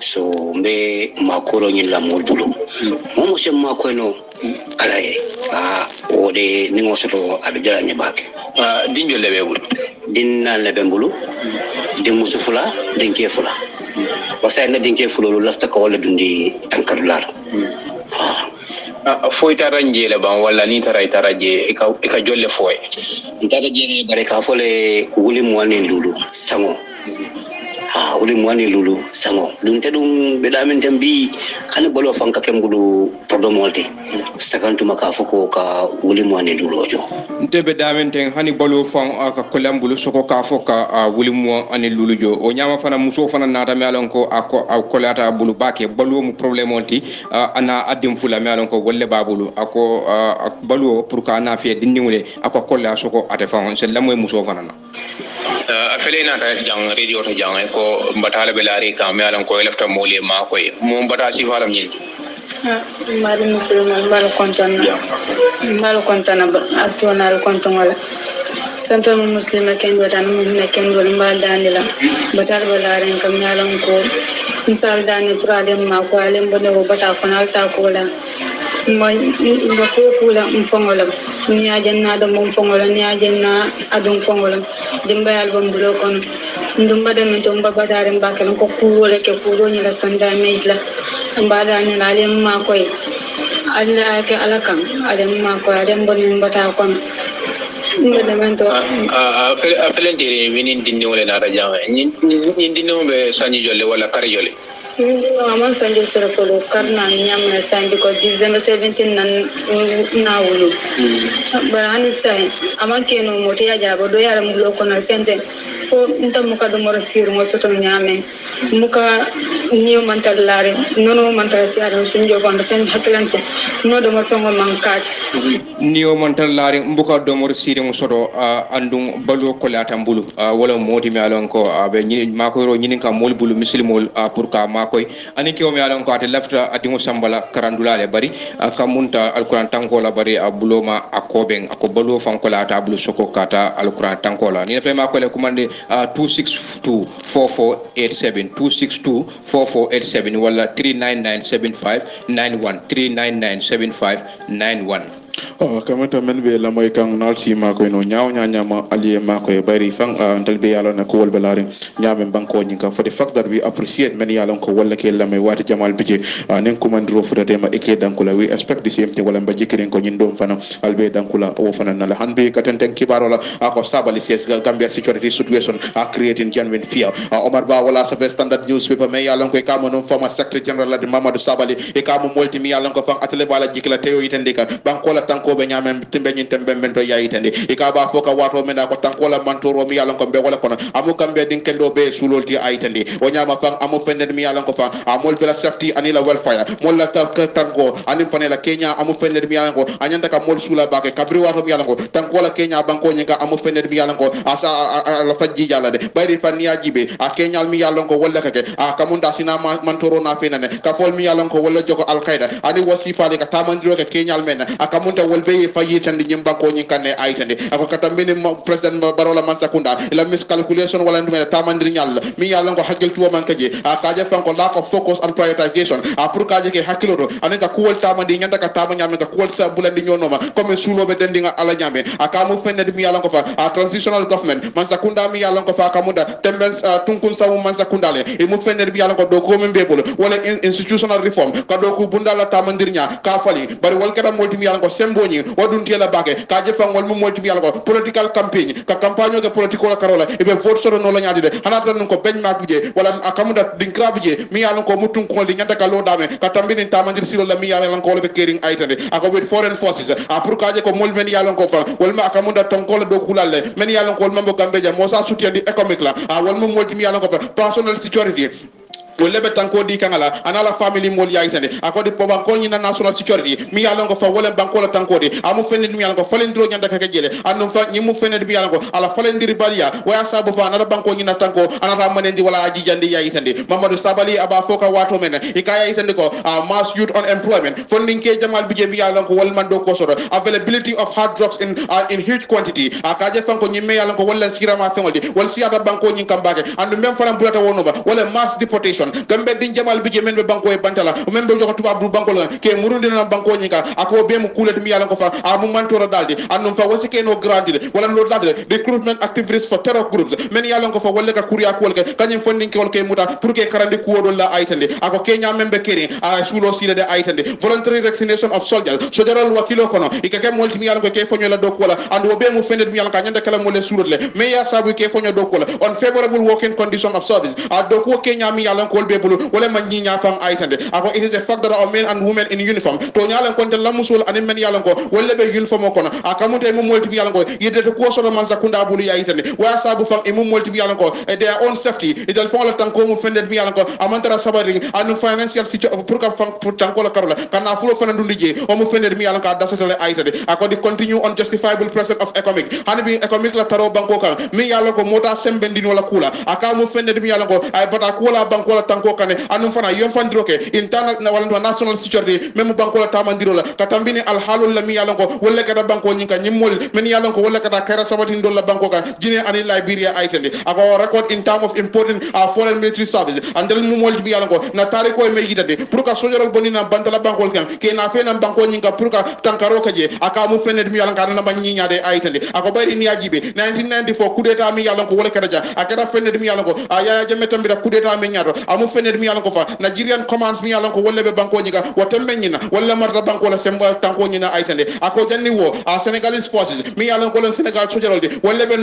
so mbe makoro nyin la mo bulu mo se makoy no alaye o de ni ngo soto abijala nyabake dinjo lebe bulu dinna lebe bulu din musufula din kefula wasa na din kefula lu lafta ko wala dundi tankarular foy taranje le ban wala ni taray taraje e ka jolle foy tata jene bare ka fole wuli mo wane lulu sango uli mwani lulu sango dum te dum be damen tembi kan bolo fanka kem gudu podomolde sakantu maka fuko ka uli mwani lulu ojo ntebe damen ten hani bolo fan ka kolambulu soko ka foka wuli mo ani lulu jo o nyama fana muso fana nata me alon ko ako kolata bulu bake balo mu problème onti ana adim fula me alon ko wolle babulu ako balo pour ka na fi dindingule ako kolla soko ate fan c'est lamoy muso fana na felena ta jang radio ta jang ko batala belari ka me alan ko lefta mole ma ko mo bata ci falam ñi mari musulman bal kontana actual konton wala tanto muslima ken wata no ne ken wala mbal danila batala belari ka me alan ko misal dani turadem ma ko alem bono bata ko nalta ko la moy ko kula mfongolam ni ajanna do mom fongolam ni ajanna adum fongolam dimba album bulo kon ndumba dem to mbaba dare mbakal ko kuwole ke kudo ni la kanda meitla mbada ni la lem ma koy alla ke alakam alem ma ko alem bonin bata kon ndemento felendire winin dinni wala na raja ni dinno be sanyi jolle wala kare jolle Aman sanjay sura polo karna nyam sanjay ko December 17 na wulu barani sai aman keno moti ya jabo do yara mulo ko na pente fo nta muka do moro sir mo to nyame muka niyo mantal lare nono mantal siara sunjo ko ten haklante no do mo tongo mankat niyo mantal lare mbuka do moro sir mo sodo andum balo ko lata mbulu wala moti mi alon ko be mako ro nyinin ka mol bulu muslimol pour ka koy ani ke o mi alon ko ate lafta adingo sambala karandulale bari kamunta alquran tankola bari abuloma akoben akobalo fankola ta abulu soko kata alquran tankola ni pe ma ko le commande 2624487 2624487 wala 3997591 3997591 kamata men be la moy kan nalti ma ko no nyaaw nyama aliye ma ko bari fan dal be yalo na ko wol balari nyame banko nyi ka for the fact that we appreciate many yalo ko wala ke la may wati jamal bije nen ko man ro fudate ma eke dankula we expect the same thing wala mba jikirin ko nyin dom fana albe dankula o fana na la hanbe katenten kibaro la ako sabali ses Gambia security situation are creating genuine fear Omar Ba wala sa standard newspaper may yalo ko kamo no former secretary general de Mamadou Sabali e kamo multi mi yalo ko fan atele bala jikila teo itendika banko la tanko be nyame timbe nyin tembe mento yayitende ikaba foka wato menda ko tanko la mantoro mi yalon ko be wala kono amu kambe din kendo be sulolti ayitende o nyama fang amu pende mi yalon ko fa amol bela safety anila welfare mol la tanko anim panela Kenya amu pende mi yalon ko anyanda ka mol sula bake kabri wato mi yalon ko tanko la Kenya banko nyika amu pende mi yalon ko asa la fajji jala de bayri fan ya jibe a Kenya mi yalon ko wala kake kamunda sina mantoro na fenane ka fol mi yalon ko wala jogo al qaeda ani wasifa le ka tamandiro ke Kenya men akamunta wolbe fayitande nyimba ko nyinkane aytande ako katambini president Barola Mansakunda ila miscalculation wala ndumene tamandiri nyalla mi yalla ngo hakil tuwa mankaje akaje fanko lack of focus and prioritization pour kaje ke hakilodo anenga kuwol tamandi nyanda ka tama nyame ka kuwol sa bulandi nyonoma comme sulobe dendinga ala nyame akamu fenne mi yalla ngo fa transitional government Mansakunda mi yalla ngo fa kamuda tembens tunkun sawu Mansakunda le e mu fenne mi yalla ngo do ko membebolo wala institutional reform ka do ko bundala tamandiri nya ka fali bari wal kada multi mi yalla ngo semboni wadun tiela bake ka je fangol mu multi mi yalla ngo political campaign ka campagne ke political karola e be vote soro no la nyaade de hanata non ko beñ ma bije wala akamuda din krabije mi yalla ngo mutun ko li nyanda ka lo dame ka tambini tamandir silo la mi yalla ngo be kering aytande ako with foreign forces pour kaje ko mol men yalla ngo fa wal ma akamuda ton ko do kulalle men yalla ngo mambo gambeja mo sa soutien di economic la wal mu multi mi yalla ngo fa personal security wala betanko di kangala anala family mol yaitande akodi po banko ni national security mi yalla ngo fa wala banko la tanko di amu fenni mi yalla ngo falendiro nyanda ka jele anno fa ni mu fenni mi yalla ngo ala falendiri bariya waya sabu fa na banko ni na tanko anata manendi wala aji jandi yaitande Mamadou Sabali aba foka wato men ikaya yaitande ko mass youth unemployment funding ke jamal bije mi yalla ngo wal mando ko soro availability of hard drugs in huge quantity akaje fanko ni me yalla ngo wala sirama fengoldi wal siata banko ni kambake andu mem fana bulata wono ba wala mass deportation nation gambe din jamal bije men be banko e bantala men be joxo tuba du banko la ke murundi na banko nyika ako be mu kulet mi yalla ko fa a mu mantora daldi annum fa wasi ke no grandide wala lo dalde recruitment activities for terror groups men yalla ko fa wala ka kuriya ko ke kanyum funding ke ke muta pour que karandi ko do la aytande ako kenya membe keri a sulo sile de aytande voluntary vaccination of soldiers sojaral wakilo kono ikake molti mi yalla ko ke fonyo la do ko la ando be mu fendet mi yalla ka nyanda kala mo le surotle me ya sabu ke fonyo do ko la on favorable working condition of service a do ko kenya mi yalla ko be bulu wala man ñi nya fam aytande ako it is a fact that our men and women in uniform to nyala ko de lamusul ani men yalla ko wala be uniform ko akamunte mu molti mi yalla ko yede ko so man sakunda bulu ya aytande wa sabu fam e mu molti mi yalla ko e their own safety idal fon la tanko mu fendet mi yalla ko amantara sabari anu financial situation pour ka fam pour tanko la karola kana fulo fana ndundije o mu fendet mi yalla ka dasatale aytande ako di continue unjustifiable presence of economic hani bi economic la taro banko kan mi yalla ko mota sembendino la kula aka mu fendet mi yalla ko ay bata kula banko la tanko kan anu fana yom fandiroke internal na wala national security même banko la tamandiro la katambini al halul la mi yalla ko wala kada banko nyinka nyimol men yalla ko wala kada kara sabati ndol la banko kan jine ani Liberia aytande ako record in terms of important foreign military service andel mu mol bi yalla ko na tariko e me yidade pour ka sojorol bonina bantala banko kan ke na fe na banko nyinka pour ka tankaro kaje aka mu fenet mi yalla ka na ban nyinyade aytande ako bayri ni ajibe 1994 coup d'état mi yalla ko wala kada ja akada fenet mi yalla ko aya jamme tambira coup d'état me nyaado amu fenet mi yalla ko fa Nigerian commands mi yalla ko wala be banko nyika watembe nyina wala marta banko la semba tanko nyina aytande ako janni wo Senegalese forces mi yalla ko len Senegal sojorol de wala be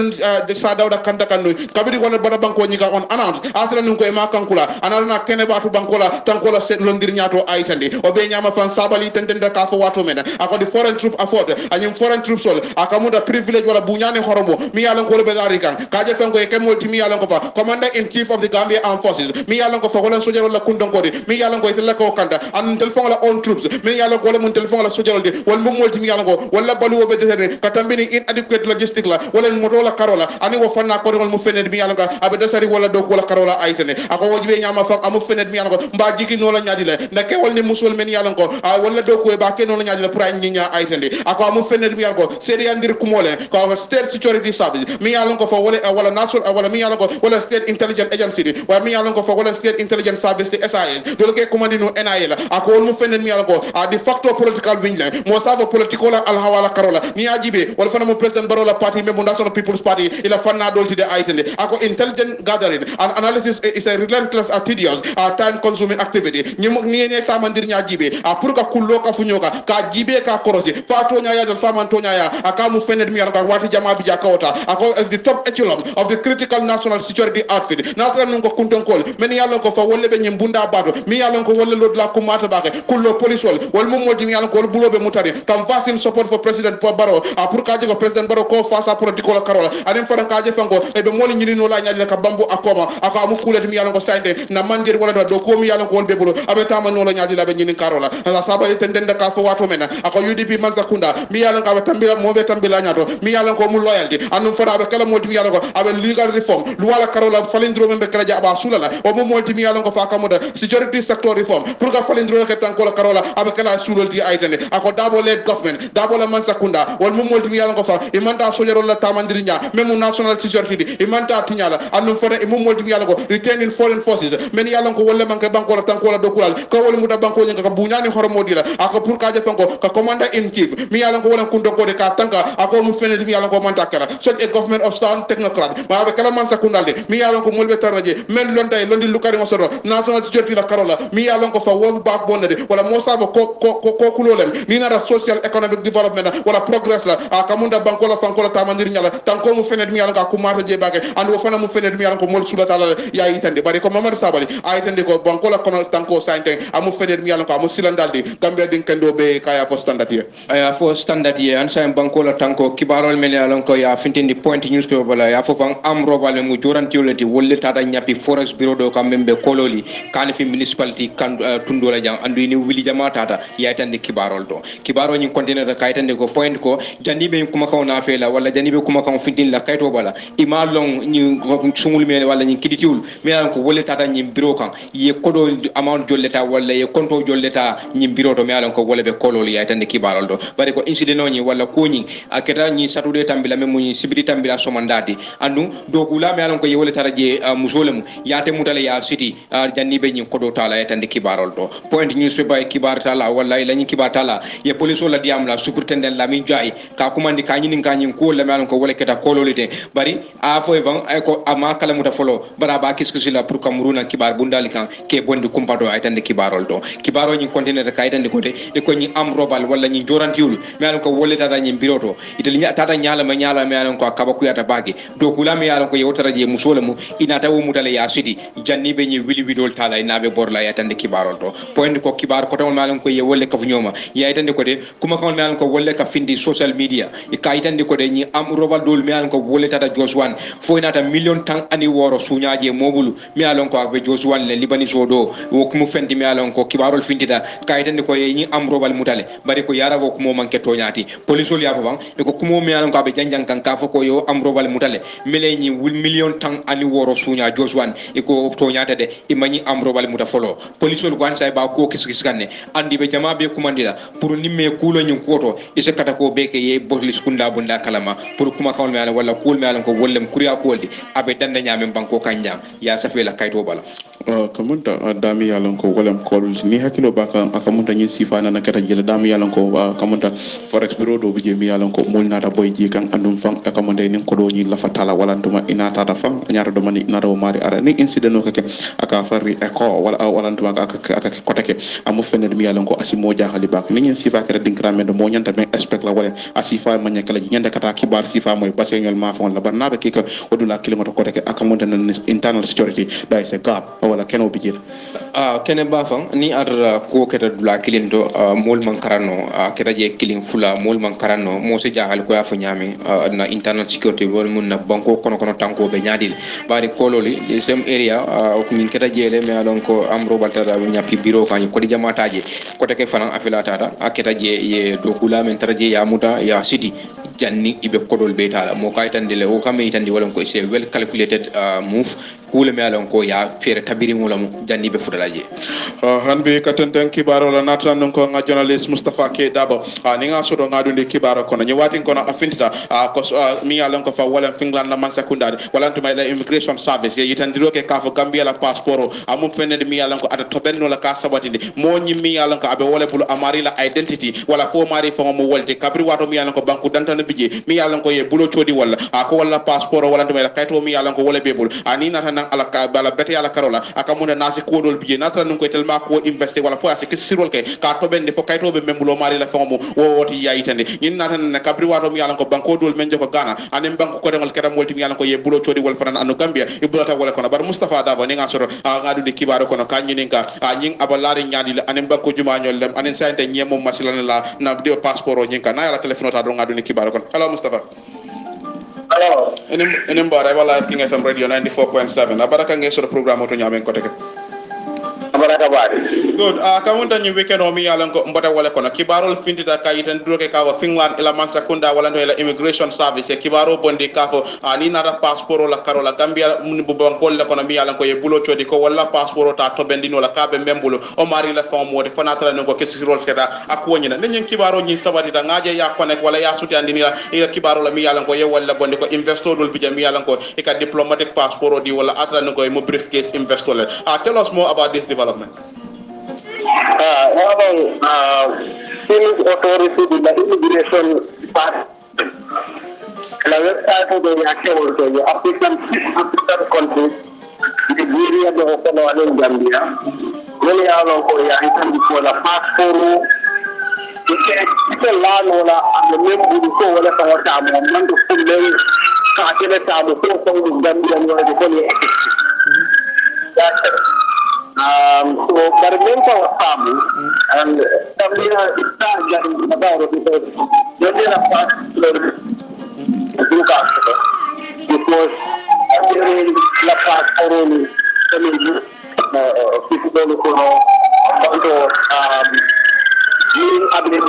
de sa dawda kanta kanu kabiri wala bada banko nyika on announce asra nun ko e makankula analna kene batu banko la tanko la set londir nyaato aytande o be nyama fan sabali tentende ka fo wato mena ako di foreign troop afford anyum foreign troops sol akamuda privilege wala bunyane horomo mi yalla ko be arikan kaje fenko e kemolti mi yalla ko fa commander in chief of the Gambia Armed Forces mi yalla ko fa wala sojorol la kundon ko de mi yalla ko itella ko kanta an telefon la on troops mi yalla ko wala mun telefon la sojorol de wala mo molti mi yalla ko wala balu be de katambini inadequate logistic la wala moto la karola ani wo fanna ko ngol mu fenet mi yalla ka abe dasari wala do ko la karola aytene ako wojibe nyama fam amu fenet mi yalla ko mba jiki no la nyaadi la ndake wal ni musul men yalla ko wala do ko e ba ke no la nyaadi la pour ay nyinya aytene ako amu fenet mi yalla ko sedi andir kumole ko state security service mi yalla ko fa wala national wala mi yalla ko wala state intelligence agency wa mi yalla ko fa wala state intelligence service SAS do ke commandino NIA la ako wol mu fenet mi yalla ko de facto political wingla mo savo political al hawala karola ni ajibe wala fana mo president barola party member national people's party ila fanna dolti de aytende ako intelligent gathering and analysis is a relentless tedious time consuming activity ni ne samandir nya jibe pour ka kullo ka funyoka ka jibe ka korosi fato nya ya dal faman to nya ya aka mu fenet mi yalla ka wati jama bi jakawta ako as the top echelon of the critical national security outfit natra nun ko kunton kol men yalla ko fa wolle be nyim bunda bato mi yalla ko wolle lod la ko mata bake kullo police wol mum molti mi yalla ko bulobe mutari kam vaccine support for president Barrow pour ka jego president Barrow ko face à political karola anen faran ka je fango e be moli nyini no la nyaade ka bambu akoma aka amu fulati mi yalla ko sainte na mandir wala do ko mi yalla ko wol be bulo abe tama no la nyaade la be nyini karola ala saba tendende ka fo wato mena ako UDP manza kunda mi yalla ka tambira mo be tambila nyato mi yalla ko mu loyalty anu fara be kala molti mi yalla ko abe legal reform lu wala karola falindro membe kala ja aba sulala o mo molti mi yalla ko fa kamoda security sector reform pour ka falindro ke tan ko la karola abe kala sulol di aytene ako dabo le government dabo la manza kunda wol mo molti mi yalla ko fa imanta sojero la tamandiri nya memu national security imanta tinyala anu fara e mo molti mi yalla ko retaining foreign forces men yalla ko wolle manke banko la tanko la dokulal ko wol muda banko nyanga ka bunyani horomodi la ako pour ka je fango ka commander in chief mi yalla ko wolen kundo ko de ka tanka ako mu fenel mi yalla ko manta kala such a government of sound technocrat ma be kala man sakundalde mi yalla ko molbe taraje men londay londi lukari ngosoro national security la karola mi yalla ko fa wo back bonde wala mo sabo ko kulolem ni na social economic development wala progress la akamunda banko la fanko la tamandir nyala tanko mu fenet mi yalla ka kumata je bake ando fana mu fenet mi yalla ko mol sula tala ya yitande bari ko Mamadou Sabali ayitande ko banko la kono tanko sainte amu fenet mi yalla ko amu silandalde gambe din kendo be kaya fo standard ye aya fo standard ye ansa banko la tanko kibarol mel yalla ko ya fintindi point newspaper bala ya fo fan am robale mu jorantioleti wolle tada nyapi forest bureau do kam membe kololi kan fi municipality kan tundola jang andu ni wili jamata ya tande kibarol do kibaro ni container da kaytande ko point ko jandibe kuma kaw na fela wala jandibe kuma kaw fitin la kayto bala imalong ni sumul mel wala ni kiditiul mel ko wolle tada ni bureau kan ye kodo amount jolleta wala ye konto jolleta ni bureau to mel ko wolle be kololi ya tande kibarol do bari ko incident no ni wala ko ni aketa ni satude tambila memu ni sibiri tambila somandati andu do kula mel ko ye wolle tada je musolem yate mutale ya city janni be nyin kodo tala e tande kibarol to point newspaper e kibar tala wallahi la nyin kibar tala ye police la diam la superintendent la min jay ka kumandi ka nyin ko la malon ko wala keta kololite bari a fo evan ay ko ama kala muta folo bara ba kiskisi la pour kamruna kibar bundali kan ke bondi kumpado ay tande kibarol to kibaro nyin continue de kay tande ko de e ko nyi am robal wala nyi jorantiul malon ko wala tata nyi biroto itel nya tata nyala ma malon ko akaba ku yata bagi do kula mi malon ko yewtara je musole mu ina tawo mutale ya sidi janni be nyi wili widol tala ina be borla ya tande kibarol to point ko kibar ko taw malon ko ye wolle ka fu nyoma ya tande ko de kuma ko malon ko wolle ka findi social media e kay tande ko de nyi am robal dol mi malon ko wolle tata joswan fo inata million tan ani woro suñaje mobulu mi malon ko be joswan le libani sodo wo kumu fendi mi malon ko kibarol findita kay tande ko ye nyi am robal mutale bari ko yara wo kumo manke toñati police ol ya fa e ko kumo mi malon ko be janjang kan ka fa ko yo am robal mutale mele nyi wul million tan ani woro suña joswan e ko toñata de e mani am robal muta folo police ol gwan say ba ko kiskiskanne andi be jama be kumandira pour nimme kulo nyi koto e se kata ko be ke ye bolis kunda bunda kalama pour kuma kawol mi ala wala kul mi ala ko wollem kuriya koldi abe dande nyame banko kanjam ya safela kayto bala kamunta dami yalan ko wolem kol ni hakilo baka akamunta nyi sifana na kata jela dami yalan ko kamunta forex bureau do bije mi yalan ko mul nata boy ji kan andum fam akamunta ni ko do nyi la fatala wala nduma ina tata fam nyaata do mani na do mari ara ni incident no kake aka farri eko wala nduma aka kotake amu fene mi yalan ko asimo jaxali bak ni nyi sifa kere dinkrame do mo nyanta men expect la wala asifa man nyakala ji nyanda kata kibar sifa moy baseñol ma fon la barnabe kika odula kilometer kotake akamunta internal security da is a gap wala keno bijir kene bafang ni adra ko keta dula kilindo mol man karano keta je kilin fula mol man karano mo se jagal ko afa nyami na internal security wol mun na banko kono tanko be nyaadil bari kololi the same area ko min keta jele me alon ko am robalta da nyapi biro kan ko di jamataje ko take fanan afila tata aketa je ye do kula men taraje ya muta ya city janni ibe kodol be tala mo kaytande le o kame itandi wala ko c'est well calculated move kule me alon ko ya fere tabiri mo lamu janni be fudalaje hanbe katenten kibaro la natan non ko nga journalist Mustafa K Dabo ni nga soto nga dunde kibaro kono ni watin kono afintita ko mi alon ko fa wala Finland la man sekundade wala to may la immigration service ye yitandiro ke ka fo Gambia la passeport amu fenede mi alon ko ata tobenno la ka sabatinde mo nyi mi alon ko abe wala bulu amari la identity wala fo mari fo mo wolde kabri wato mi alon ko banku dantana bije mi alon ko ye bulo chodi wala ko wala passeport wala to may la kayto mi alon ko wala bebul ani nata nan ala ka bala bete ala karola aka mun nasi ko dol bije nata nun ko telma ko investir wala fo asi ke sirol ke ka to bende fo kayto be membulo mari la fo mo woti yayitande nyin nata nan kabri wato mi alon ko banko dol men joko gana anem banko ko dengol keram wolti mi alon ko ye bulo chodi wala fanan anu Gambia e bulata wala kono bar Mustafa Dabo ni nga soro ngadu de kibaro kono kanyin ka nyin abalari nyaadi la anem banko juma nyol lem anen sante nyemo masilana la na de passeport o nyin ka na la telephone ta do ngadu ni kibaro kono hello Mustafa. Hello. Enim bara wala King FM radio 94.7 abaraka nge soro programme to nyamen ko teke Abaraka bari. Good. Kamunta nyi weekend o mi yalan ko mbota wala kono kibarol findita kayitan droke ka wa Finland ila man sakunda wala ila immigration service kibaro bondi ka fo ni nara passeport la karola Gambia mun bu bankol la kono mi yalan ko ye bulo chodi ko wala passeport ta to bendino la ka be membulo o mari la fam modi fanatra no ko kesirol keda akwonyina nyen kibaro nyi sabati da ngaje ya connect wala ya suti andini la ila kibaro la mi yalan ko ye wala bondi ko investor dul bija mi yalan ko e ka diplomatic passport di wala atra no ko mo briefcase investor la tell us more about this development. Finnish authority the immigration part la website of the actual the African countries the area de Okono and Gambia really are ko ya itan ko la passport ite la nola and membu ko wala ka wata mo man do fulle ka tele ta do ko Gambia no de ko ni so Barmenta was family and Tamina is getting about it because when they are past because la past orally physical during ability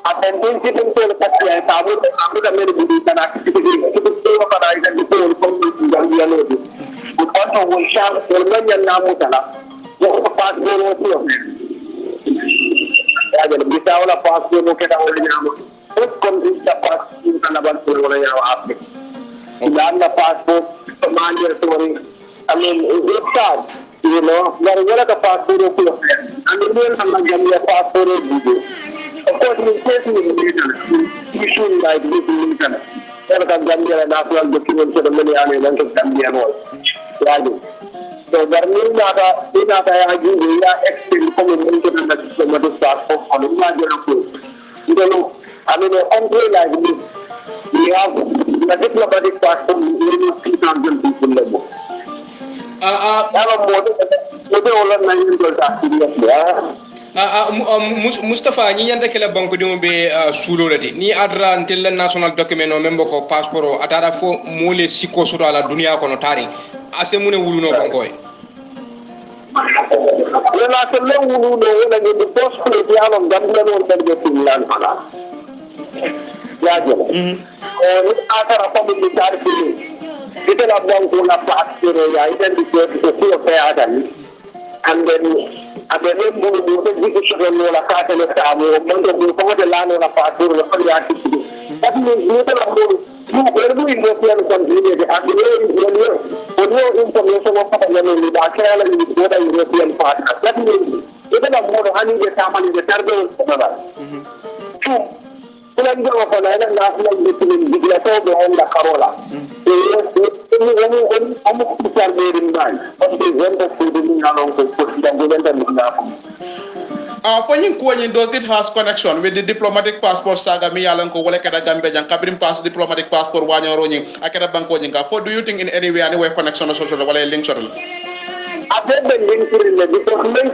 attending people to the tabu the medical and activity to pada identity from Gambia no because of one sham German and Namutala what passport jël bi taw la passeport ko keta wala ñaama ko kon ci ta passeport kana ban ko wala ñaama afrique dan la passeport manje tori I mean it's sad you know ngara wala ka passeport ko ko and then am gambia passport video of course in case you should like this in Canada wala ka gambia national document so the many ane lan ko gambia no yaani so garmi nata ya jingo ya extend comme mon ko na diplomatic passport on ma jël ko ndelo amene on play like this we have the diplomatic passport in 2000 people level Mustafa ni yanda kala banko dum be sulo lade ni adra ntel national document no membo ko passeport atara fo mole siko soto ala dunia kono tari ase mune wuluno banko e la se le wuluno wala ni do post ko ya no gambia no be finland fala ya je ni atara ko bi tar fi kita la banko la passport ya identity ko ko fe adani and then abene mo do ko ko no la carte le tamo mo ko de la no la passport la fa ya ti that means you tell about you were doing European countries and the information of the Dakar and the European partners. That means even a more honey the family the turbo two Kulanjo of an island national between the Glato and the Carola. Almost made in mind, but they went to the along to put does it has connection with the diplomatic passport saga mi yalan ko wala kada gambe jang kabrim pass diplomatic passport wanya roñi akada banko jinga for do you think in any way connection social wala link social the link in the diplomatic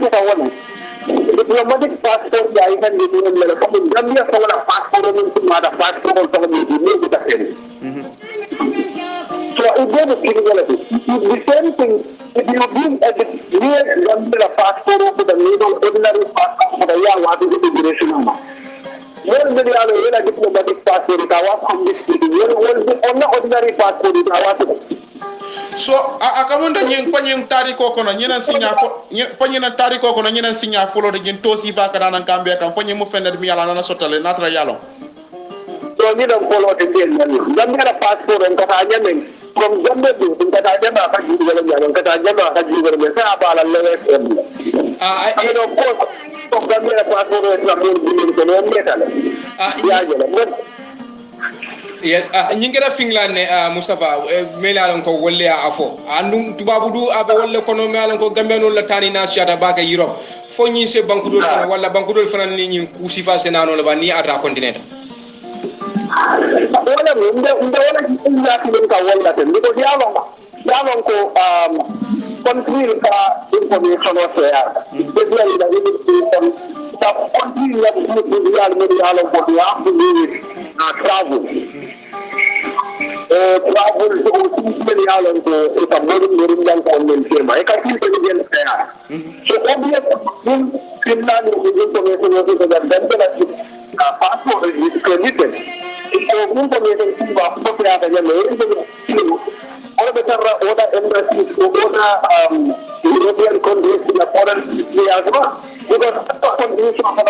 diplomatic passport ya ikan di dunia mela ko gambia ko wala passport ni ko mada passport ko ni ni ta ken so it goes the same thing if you bring a real gambia passport to the middle ordinary passport for ya what is immigration number more than the other diplomatic passport ka wa from this on ordinary passport ka wa so akamunda nyen fanyen tariko kono nyena sinya fanyen tariko kono nyena sinya folo de to si va kana nan kambe kam fanyen mo fender mi yala na sotale natra yalo so ni don folo de den gambia passport en kata nyen from gambia do kata jama ka ji wala nyan kata jama ka ji wala sa bala lewe I mean of course from gambia passport en la mo bi ko no metal ya jela yes nyingira Finland Mustafa melalon ko wolle afo andum tubabudu aba wolle kono melalon ko gambeno la tani na siata baka Europe fo nyi se banku dol wala banku dol fanan ni nyi kusifa senano la ba ni ata continent wala wala illa tin ka wala ten ko dialon ko country ka information o share be dia ila ni ta country la ni dialon ko dia travel to many islands is a very long government firm. I can feel very fair. So obviously, Finland is information officer that the passport is credited. So information is about what they are all the other embassies, European countries, in the foreign countries as well. Because contribution of the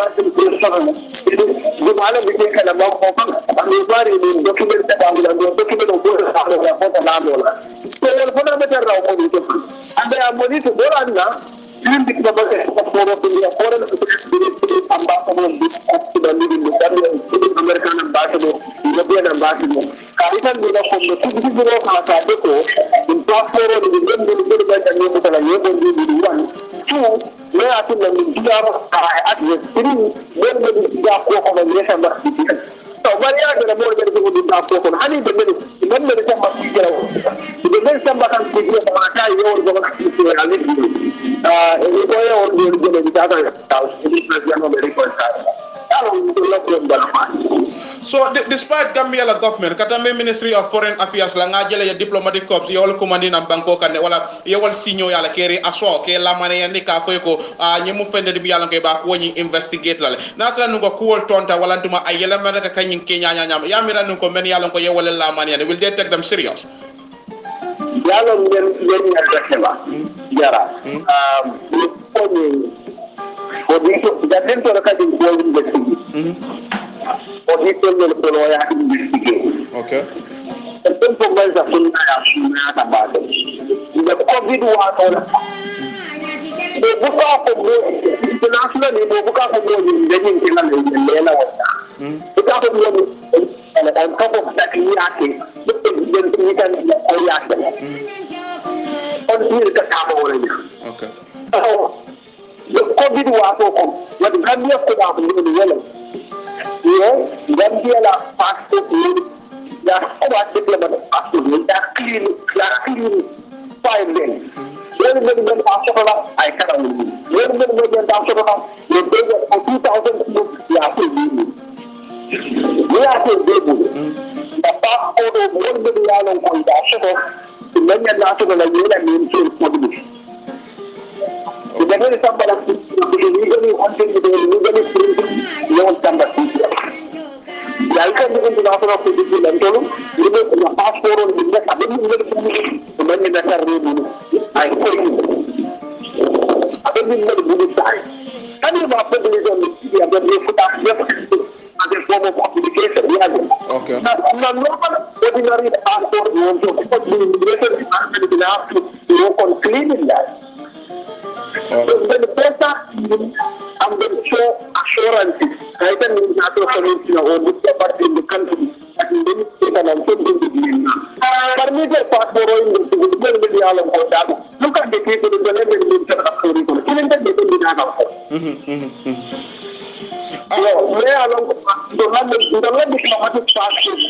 Mala became kind of long open, and we were in document that and document of the Lamola. So they're fundamental and they are money to go on now. Even the foreign ambassadors to the American ambassador, European ambassador. Kaitan bila from the two people of Masako in passport of the United two, where I think at the three, when the Japan so Maria the more than the passport, honey the minute, remember the summer the next summer can be so despite Gambia la government katambe Ministry of Foreign Affairs la ngajele ya diplomatic corps yol commanding am banko kan wala yewal signo yala keri aso ke la mane yandi ka foy ko nyimu fende bi yalla ngay ba ko ni investigate la natra nu ko kuwol tonta wala nduma ay yela mane ka kanyin ke nyanya nyam yamira nu ko men yalla ko yewal la mane will they take them serious yalla ngeen ya defema yara that then to look at the world investigation. Or he told me the lawyer to investigate. Okay. The simple ways of doing that about it. The COVID was the book of internationally, the book of and on top of that, we can Okay. The COVID was what Gambia could have been Gambia passport, that's diplomatic passport, that's clean, 5 days. When I cannot leave. When you pay for 2,000, you have to leave. We have to leave. The passport of 1 million on contact to many national and maintain public. If there is somebody illegally wanting to do illegally printing, no one can but I can begin to offer of the mental, the passport on the I tell you, I don't mean the good side. Can you not put this on the TV and then you put up as a form of application? Okay. Now, normal ordinary passport, you want to put the immigration department will have to work on cleaning that. So when the person and then show assurances, I can mean that solution or with the party in the country and then take an uncertainty. Permitted passport in the look at the people in the level of the even that they don't have the land diplomatic passport,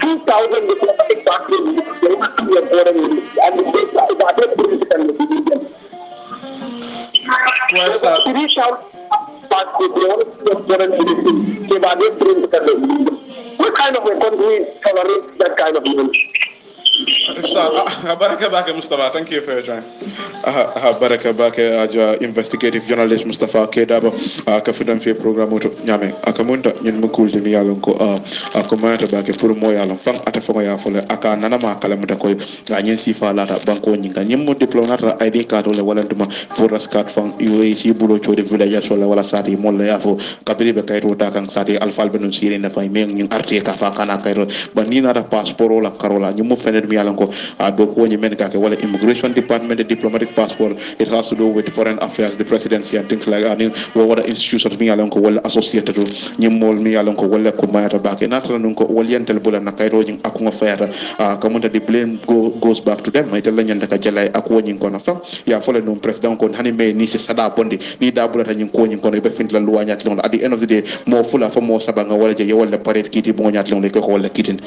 2,000 diplomatic passports, they have to be important and the other political what kind of a country tolerates that kind of event? Baraka Bake Mustafa, thank you for your time. Baraka Bake, investigative journalist Mustafa Kedaba, Kafidan Fe program Nyame, Akamunda, Yenmukul de Mialonko, Akomata Bake, Purumoyalon, Fang Atafoya for Aka Nanama Kalamutako, Ganyan Sifa Lata, Banko Ninka, Yemu diplomata ID card or Walantuma, Foras card from UAC Bulo de Village Sola Sati, Molayafo, Kabiri Kairo Takang Sati, Alphalbenum Siri, and if I may, Artica Fakana Cairo, but Nina passport or Carola, you move Mialanko, immigration department, the diplomatic passport, it has to do with foreign affairs, the presidency, and things like that. What other institutions Mialanko well associated to Nimol Mialanko well Kumata back, and Atlanunko, Oriental Bull and Nakairojing Akuma Fair, Kamunda, the blame goes back to them. I tell you, Nakajala, Aquaning Konafa, ya followed no president on Hanime, Nisi Sada Bondi, Nida Bulla and Koning Konabe Fintla Luanyat. At the end of the day, more full for more Sabanga, Walla, the parade kitty Bonyat, like a whole kitten.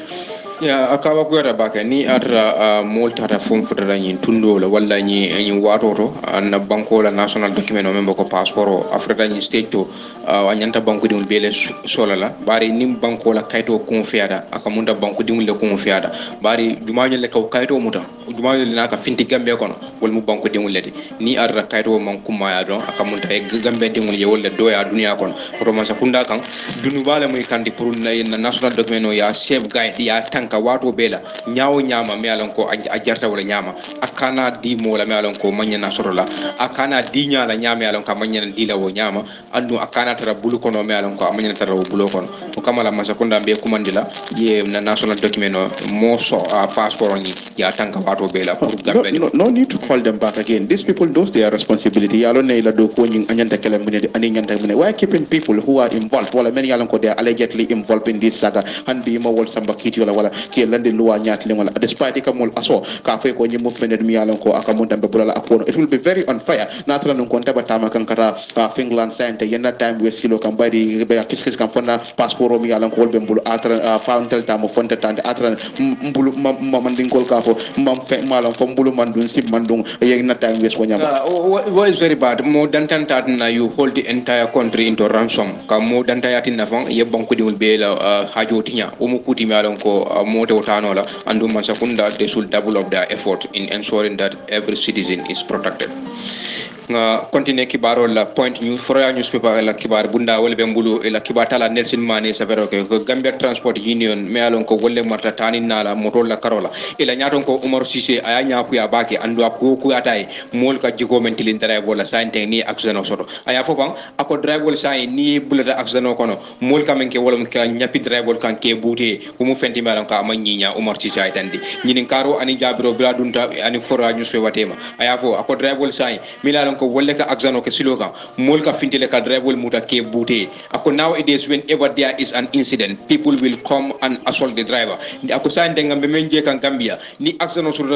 Ya akawa kwera baka ni atra molta fon fudara yin tundo la walla ni watoto na banko la national document o membo ko passport afrika ni state to anyanta banko dum bele sola la bari nim banko la kayto confiada akamunda banko dum le confiada bari jumaño le kaw kayto muta jumaño le naka finti gambe kono wol mu banko dum ledi ni atra kayto man kuma ya don akamunda e gambe dum le wol doya dunya kono to man sakunda kan dunu bala muy kandi pour na national document o ya save guide ya ka wato bela nyaawo nyama me alon ko a jarta wala nyama akana di mo la me alon ko manya na sorola akana di nyala nyama alon ka manya na dila wo nyama andu akana tara bulu kono me alon ko manya tara wo bulu kono o kamala masakunda be kumandila ye na national document no mo so passport ni ya tanka wato bela pour gambe no need to call them back again. These people knows their responsibility. Yalo ne la do ko nyin anyanta kala mune ani nyanta mune. Why keeping people who are involved wala many alon ko they are allegedly involved in this saga and be mo wol samba kiti wala ke lande luwa nyat wala despite ikamol aso ka fe ko nyimu fened mi yalon ko akamunta be bulala akono. It will be very unfair natala non konta batama kankara Finland sante yenna time we silo kam bari be kiskis kam fonna passport mi yalon ko wolbe mbulu atra fountel tamo fonta tande atra mbulu mamandin kol ka fo mam fe malon fo mbulu mandun sib mandun yenna time we so nyama what is very bad more than na you hold the entire country into ransom ka more than tayatin na fon ye banko di wol be la hajotinya o mo kuti mi yalon ko moto tanola andu masakunda they should double up their effort in ensuring that every citizen is protected. continue kibaro la point news foroya newspaper la kibar bunda wala bembulu la kibatala Nelson Mane savero ko Gambia Transport Union me alon ko wolle marta tani nala motor la karola ila nyaton ko Umar Cissé aya nyaku ya baki andu ko ku atay mol ka jiko men tilin drive wala sante ni accident soto aya fofan ako drive wala say ni bulata accident kono mol ka men ke wala ka nyapi drive wala kan ke bouté ko mu fenti malam ka manyinya Umar Cissé ay tandi nyinin karo ani jabiro bila dunta ani fora newspaper tema aya fo ako drive wala say milalon ko wolle ka accident ke siloka mol ka fintile ka drive wala muta ke bouté ako nowadays whenever there is an incident people will come and assault the driver ako sante ngambe menje kan Gambia ni accident sur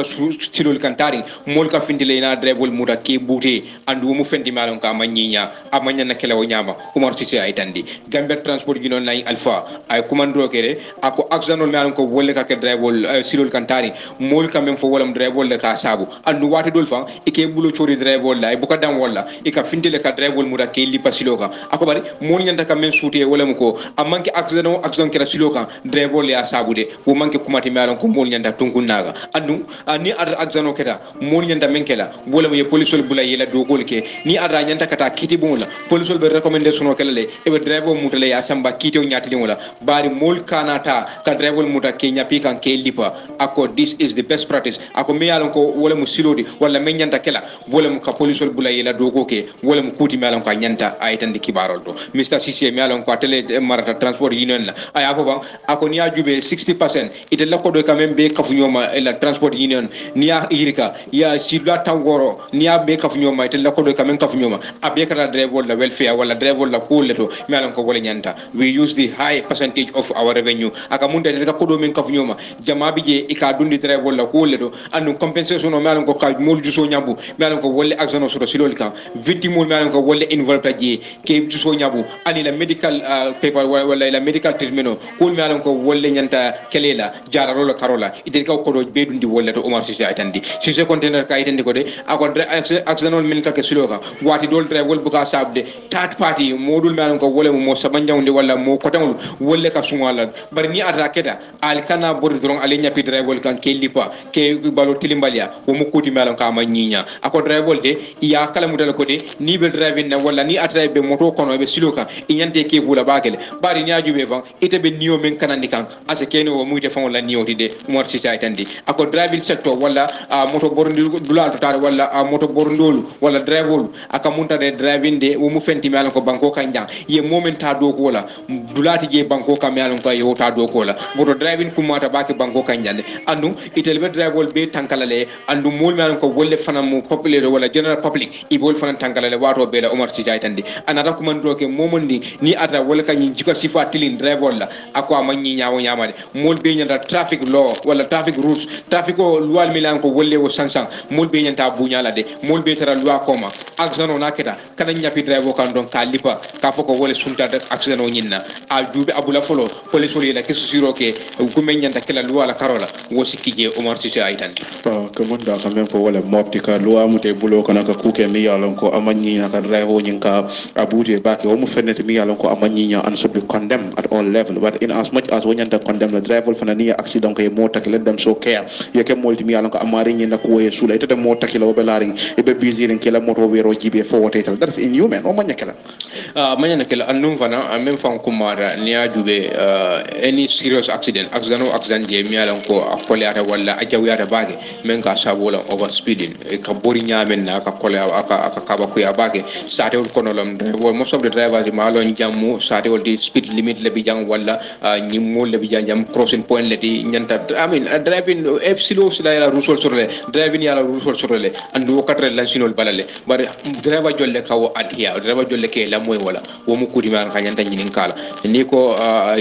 silol kan tari mol ka fintile na drive wala muta ke bouté andu mu fendi malon ka manyinya amanya na kelawo nyama Umar Cissé ay tandi Gambia Transport Union lay alpha ay commando kere ako accident malon ko wolle ka ke drive wala silol kan tari mol ka men fo wala drive wala ka sabu andu wati dol fa ike bulo chori drive wala ay buka dam wala ika fintile ka drive wala muta ke lipa siloka ako bari mol nyanta ka men suute wala ko amanke accident kera siloka drive wala ya sabu de wo manke kumati malon ko mol nyanta tunkun naga andu ni ar accident kera mol nyanta men kela wala mo police wol bula yela do gol ke ni ara nyanta kata kiti bonla police wol be recommendation o kala le e be drive muta le ya samba kiti o nyati wala bari mol kanata ka drive wol muta ke nyapi kan ke lipa ako this is the best practice ako me yalon ko wala mo silodi wala men nyanta kela wala mo ka police wol bula yela do go ke wala mo kuti melon ka nyanta ay tan di kibarol do Mr Cissé melon ko tele marata transport union la ay afo ban ako ni ajube 60% ite lakko do quand même be kafu nyoma la transport union ni ya irika ya sibla tangoro ni ya be kafu nyoma ite lakko do quand même kafu nyoma abe kata driver la welfare wala driver la ko leto melon ko wala nyanta we use the high percentage of our revenue aka munde de ko do men kafu nyoma jama bi je ika dundi driver la ko leto anu compensation o melon ko ka mol juso nyambu melon ko wolle action so silol kan victime mol melon ko wolle involved je ke juso nyabu ani la medical paper wala la medical treatment ko melon ko wolle nyanta kelela jara rolo karola ite ka ko do be dundi wolle to Umar Cissé atandi Cissé container ka itandi ko de ako accident min ka ke siloka wati dol drive wol buka sabde third party modul melon ko wolle mo sabanjawndi wala mo kotangul wolle ka sumala bari ni ata keda al kana bor dron ale nyapi drive wol kan ke lipa ke balo tilimbalia wo mo kuti melon ka ma nyinya ako drive wol de ya kala mudal ko de ni be drive na wala ni ata be moto kono be siloka inyante ke bula bakele bari ni ajube fan ite be niyo men kanandi kan ase keno wo muyte fan wala niyo de Umar Cissé atandi ako driving sector wala moto borndi dulal tar wala moto borndolu wala driver aka munta de driving de wo mu fenti melon ko banko kanjang ye moment ta do ko wala dulati je banko kam melon ko yo ta do ko wala moto driving kumata baki banko kanjande andu ite be driver be tankalale andu mol melon ko wolle fanam mo popular wala general public ibol fanan tankalale wato be la Umar Cissé atandi anata ko man do ke momondi ni ata wala kanyi jiko sifa tilin driver la ako amanyi nyaawo nyaamade mol be nyanta traffic law wala traffic rules traffic o loi milan ko wolle wo sanction mol be nyanta bunyala de mol be tara loi koma accident na keta kana nyapi driver kan don ka lipa ka foko wolle sunta de accident o nyinna a jube abula folo police wala la kesu siro ke ko men nyanta kala loi la karola wo sikije Umar Cissé atandi ko mon da quand même ko wala mofti ka loi mute bulo kana ka kuke mi yalon ko amanyi na ka driver nyinka abute baki wo mu fenete mi yalon ko amanyi and should be condemned at all level but in as much as when you condemn the driver for any accident ko mo tak let them so care ye ke molti mi yalon ko amari nyina ko e sula ite mo takila o belari e be busy ren kala moto wero jibe fo wotetal that is inhuman o manya kala manya kala annum fana même fan kumara ni ajube any serious accident je mi yalon ko akole ata wala ajawiyata bage men ka sabola over speeding e ka bori nyamen na ka kole aka kaba ko ya bage sate kono lam driver most of the drivers malon jammu sate di speed limit le bi jang wala nyimmo le bi jam crossing point le di nyanta I mean driving epsilo sila la rusol sorle driving yala rusol sorle andu katre la sinol balale bare driver jolle kawo adia driver jolle ke la moy wala wo mu kudi man kanyanta nyinin kala ni ko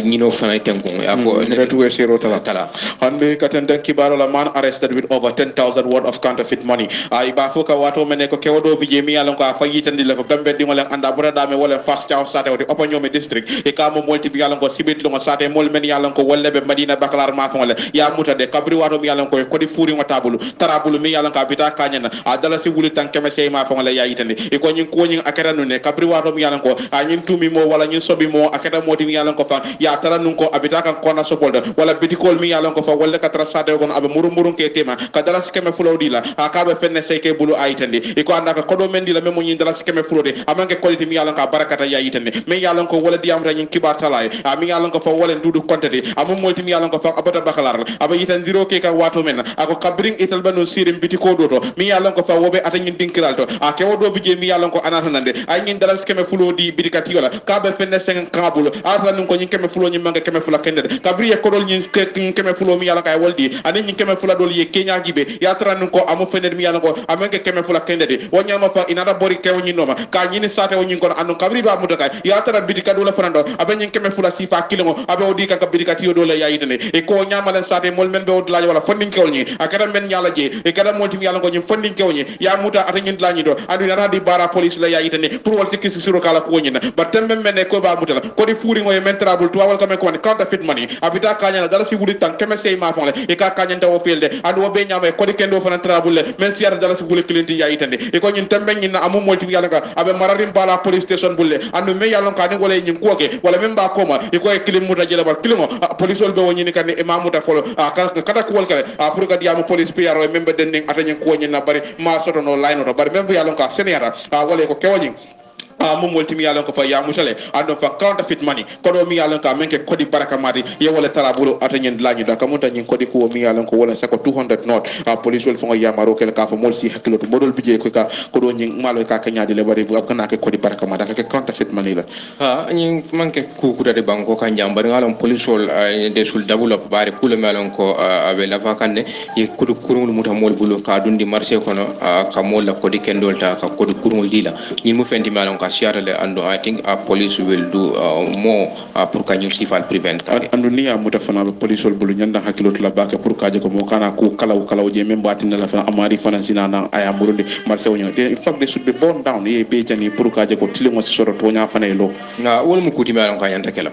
nyino fana tenko ya ko ne to zero tala hanbe katenda kibaro la man arrested with over 10,000 worth of counterfeit money ay ba foka wato mene ko kewdo bi je mi yalon ko fa yitandi la ko gambe di ngolen anda bura dame wala fast chow sate di opanyome district e kamo multi bi yalon ko sibit lo sate mol men yalon ko wolle be madina bakalar ma fon ya muta de kabri wato mi yalon ko di furi ngotabulu tarabulu mi yalon ka bita kanyana adala si wuli tan keme sey ma fon ya yitandi e ko nyin ko nyin akera no ne kabri wato mi yalon ko nyin tumi mo wala nyin sobi mo akera modi mi yalon ko fa ya taranun ko abita kan kona sopolda wala bitikol mi yalon ko fa wolle ka tra sate gon abe murumurun ke tema kadala si keme fulodila akabe fenne sey ke bulu ayitandi e ko anda ka kodo mendi la memo nyin dala skeme frode amanke quality mi yalan ka barakata ya yitande mais yalan ko wala diam ra nyin kibar talay mi yalan ko fa wala dudu kontati amum molti mi yalan ko fa abata bakalar aba yitandiro ke ka wato men ako kabring ital banu sirim biti ko doto mi yalan ko fa wobe ata nyin dinkiral to a ke wodo bije mi yalan ko anatanande ay nyin dala skeme fulo di bidikati wala ka be fenne sen kabul atla nun ko nyin keme fulo nyin manga keme fula kende kabri e kodol nyin keme fulo mi yalan ka woldi ani nyin keme fula dol ye kenya gibe ya tra nun ko amu fenne mi yalan ko amanke keme fula kende de wonyama fa inada bori ke wonyin noma ka nyin sate wonyin ko anu kabri ba mutaka ya tra bidikati wala fanando abe nyin keme fula sifa kilimo abe odi ka bidikati yo dole ya yitane e ko nyama len sate mol men be od laaj wala fondin kewol nyi akada men nyala je e kada molti mi yalan ko nyin fondin kewol nyi ya muta ata nyin lañi do anu na di bara police la ya yitane pour wal sikki suru kala ko nyina ba tembe men ne ko ba mutala ko di fuuri ngoy men trouble to wal kam ko counterfeit money abita kanya dala si wuli tan keme sey ma fonle e ka kanya taw felde anu wobe nyama ko di kendo fana trouble le men siara dala si wuli clienti ya yitande e ko nyin tembe nyin na amu molti mi yalan ka abe mararim bala police station bulle anu me yalan ka ni wala nyin ko ke wala men ba ko ma e ko e kilim muta jela ba kilimo police wol be woni ni kan e mamuta folo kata ko wol kale pour ka diamu police PR e membe dending atanya ko nyina bari ma soto no line to bari membe yalan ka seniara wala ko kewani mum wolti mi yalan ko fa ya mutale ando fa counterfeit money ko do mi yalan ka menke kodi baraka madi ye wala tala bulo atanyen lañu da kamuta nyin kodi ko mi yalan ko wala sako 200 not police wol fongo yamaro kel ka fa mol si hakilo to modol bije ko ka ko do nyin malo ka kanyadi le bari bu abkana ke kodi baraka mada ka counterfeit money la nyin manke ku ku de banko kan jambar ngalon police wol de sul develop bari kula melon ko abe la vakande ye kudu kurul muta mol bulo ka dundi marché kono ka mol la kodi kendolta ka kodi kurul dila nyin mu fendi melon ka Seattle and I think police will do more pour kanyul sifal prevent andu ni amuta fana police wol bulu nyanda hakilo to la baka pour kaje ko mo kana ku kalaw je même batin la fana amari fana sina na aya murundi marse wonyo de in fact they should be born down ye be jani pour kaje ko tilimo si soro to nya fana lo na wol mu kuti melon ka yanta kala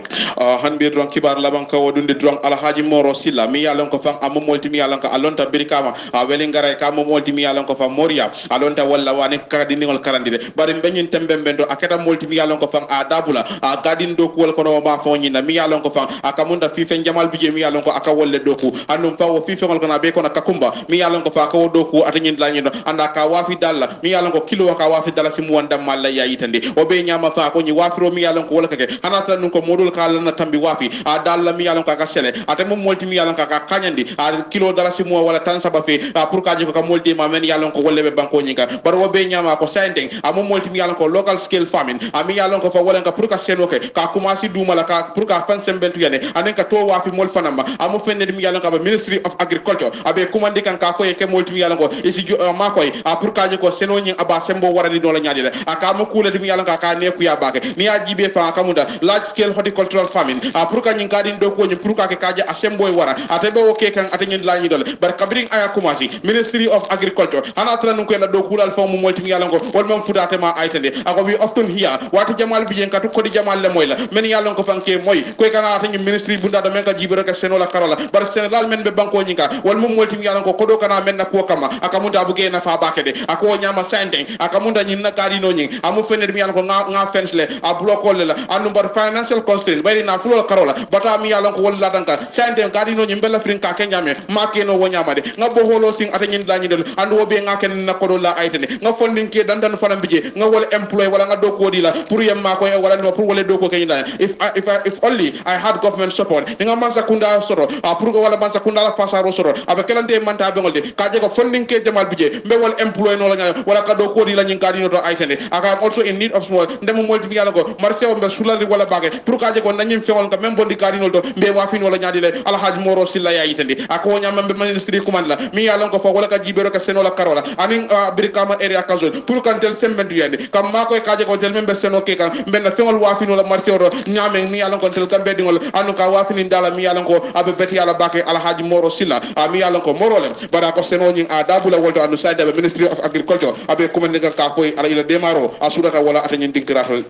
han be dron kibar laban ka wodunde dron alhaji moro silla mi yalon ko fam am molti mi yalon ka alonta birikama weli ngara ka mo molti mi yalon ko fam moria alonta walla wani kadi ningol karandide bari benyin tembe bendo aketa molti mi yalon ko fam dabula gadin do ko kono ma fonni na mi yalon ko fam akamunda fifen jamal bije mi yalon ko aka wolle doku annum pawo fifen ngol kana be kono kakumba mi yalon ko fa ko doku atanyin lañi do anda ka wafi dalla mi yalon ko kilo ka wafi dalla si mu wanda malla ya yitande o be nyama fa ko ni wafiro mi yalon ko wala kake hanata nun ko modul kala na tambi wafi dalla mi yalon ka sele ate mum molti mi yalon ka kanyandi kilo dalla si mu wala tan sabafe pour ka jiko ka molti ma men yalon ko wolle be banko nyinga bar wo be nyama ko sending amum molti mi yalon ko local scale farming ami yalon ko fa wala ka pour ka senoke ka commencer dumala ka pour ka fan sembentu yane anen ka to wafi mol fanamba amu fenne mi yalon ka ba ministry of agriculture abe commande kan ka ko e ke molti mi yalon ko isi ma koy pour ka jiko seno nyi aba sembo warani do la nyaade le aka mo kula mi yalon ka ne ku ya bake ni ya jibe fa kamunda large scale horticultural farming pour ka nyi kadin do ko nyi pour ka ke kaje asembo wara atebe o ke kan atenyen la nyi dole bar kabring aya commencer ministry of agriculture ana tra nun ko la do kulal fa mo molti mi yalon ko wol mom fudate ma aytande ako we often here wati jamal bijen katu ko di jamal le moy la men yalon ko fanke moy ko kana atenyen ministry bunda do men ka jibero ka seno la karola bar senegal men be banko nyinga wol mom molti mi yalon ko do kana men na ko kama akamunda buge na fa bakede ako nyama sending akamunda nyin na kadi no nyin amu fenne mi yalon ko nga fence le a bloko le la anu bar financial constraint bari na fulo karola bata mi yalon ko wol la danka sending kadi no nyin bella frin ka kenyame make no wonyama de nga bo holo sing atenyen lañi del andu obe nga ken na ko do la aytene nga fonding ke dandan fanam bije nga wol employee wala nga do ko di la pour yem ma ko wala no pour wala do ko kenyina if only I had government support nga mansa kunda soro pour ko wala mansa kunda la pasaro soro abe kelante manta be ngolde kaje ko funding ke jamal bije mbe wol employee no la wala ka do ko di la nyin kadi no to aytene aka also in need of small ndem molti mi yalla ko marché o mbe sulali wala bage pour kaje ko nanyim fewol ka même bondi kadi no to mbe wafi no la nyaadi le alhaji moro silla ya yitande ako nyama mbe ministry command la mi yalla ko fa wala ka jibero ka seno la karola anin birikama area kazol pour kan tel sembentu yande kam ma koy kaje ko tel membe seno ke kan mbe na fewol wafi no la marché o nyame mi yalla ko tel kam be dingol anu ka wafi ni dala mi yalla ko abe beti yalla bake alhaji moro silla mi yalla ko morole bara ko seno nyin dabula wolto anu sayda ministry of agriculture abe commande ka foy ala ila demaro asudata wala atanyin dinkiratal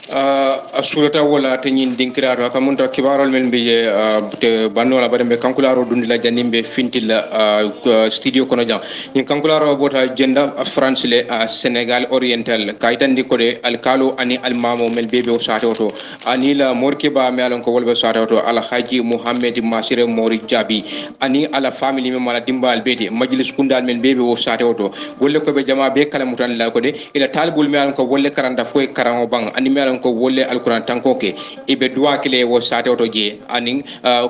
sulata wala te nyin dinkirato ka munta kibarol men be te bannola badembe kankularo dundila janimbe fintilla studio kono jam nyin kankularo bota jenda France le Senegal oriental kaytandi ko de alkalo ani almamo mel bebe o sato ani la morke ba me alon ko wolbe sato al haji Muhammad Masire Mori Jabi ani ala family me mala dimbal bede majlis kundal men bebe o sato wolle ko be jama be kala mutan la ko de ila talbul me alon ko wolle karanda foy karango bang ani me alon ko wolle alquran tankoke ibe duwa kile wo sato je ani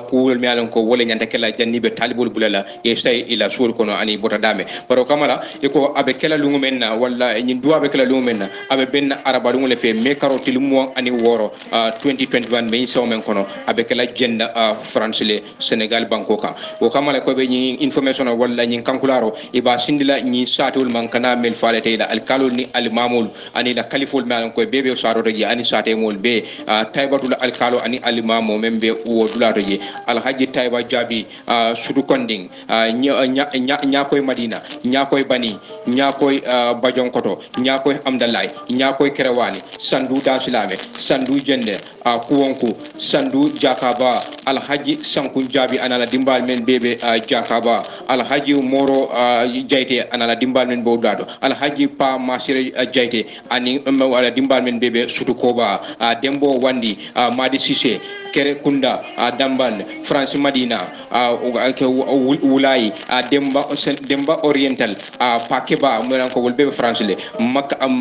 kuul me alon ko wolle nyanta kala janni be talbul bulala e say ila sul kono ani bota dame baro kamala iko abe kala lungu menna walla nyin duwa be kala lungu menna abe ben araba lungu le fe me karoti lumo ani woro 2021 me so men kono abe kala jenda France le Senegal bankoka o kamala ko be nyi information walla nyin kankularo iba sindila nyi satul man kana mel falete ila alkalul ni almamul ani la kalifol me alon ko bebe sato je ani sate mol be taybatul alkalo ani almamo membe o dulato je alhaji tayba jabi sudu konding nya koy madina nya koy bani nya koy bajon koto nya koy amdalay nya koy kerewani sandu dasilame sandu jende kuwonku sandu jakaba alhaji sankun jabi anala dimbal men bebe jakaba alhaji moro jayte anala dimbal men bo dado alhaji pa masire jayte ani wala dimbal men bebe sudu koba dembo wandi madi sise kere kunda dambal France Madina wulay demba oriental pakeba mo ko wolbe France le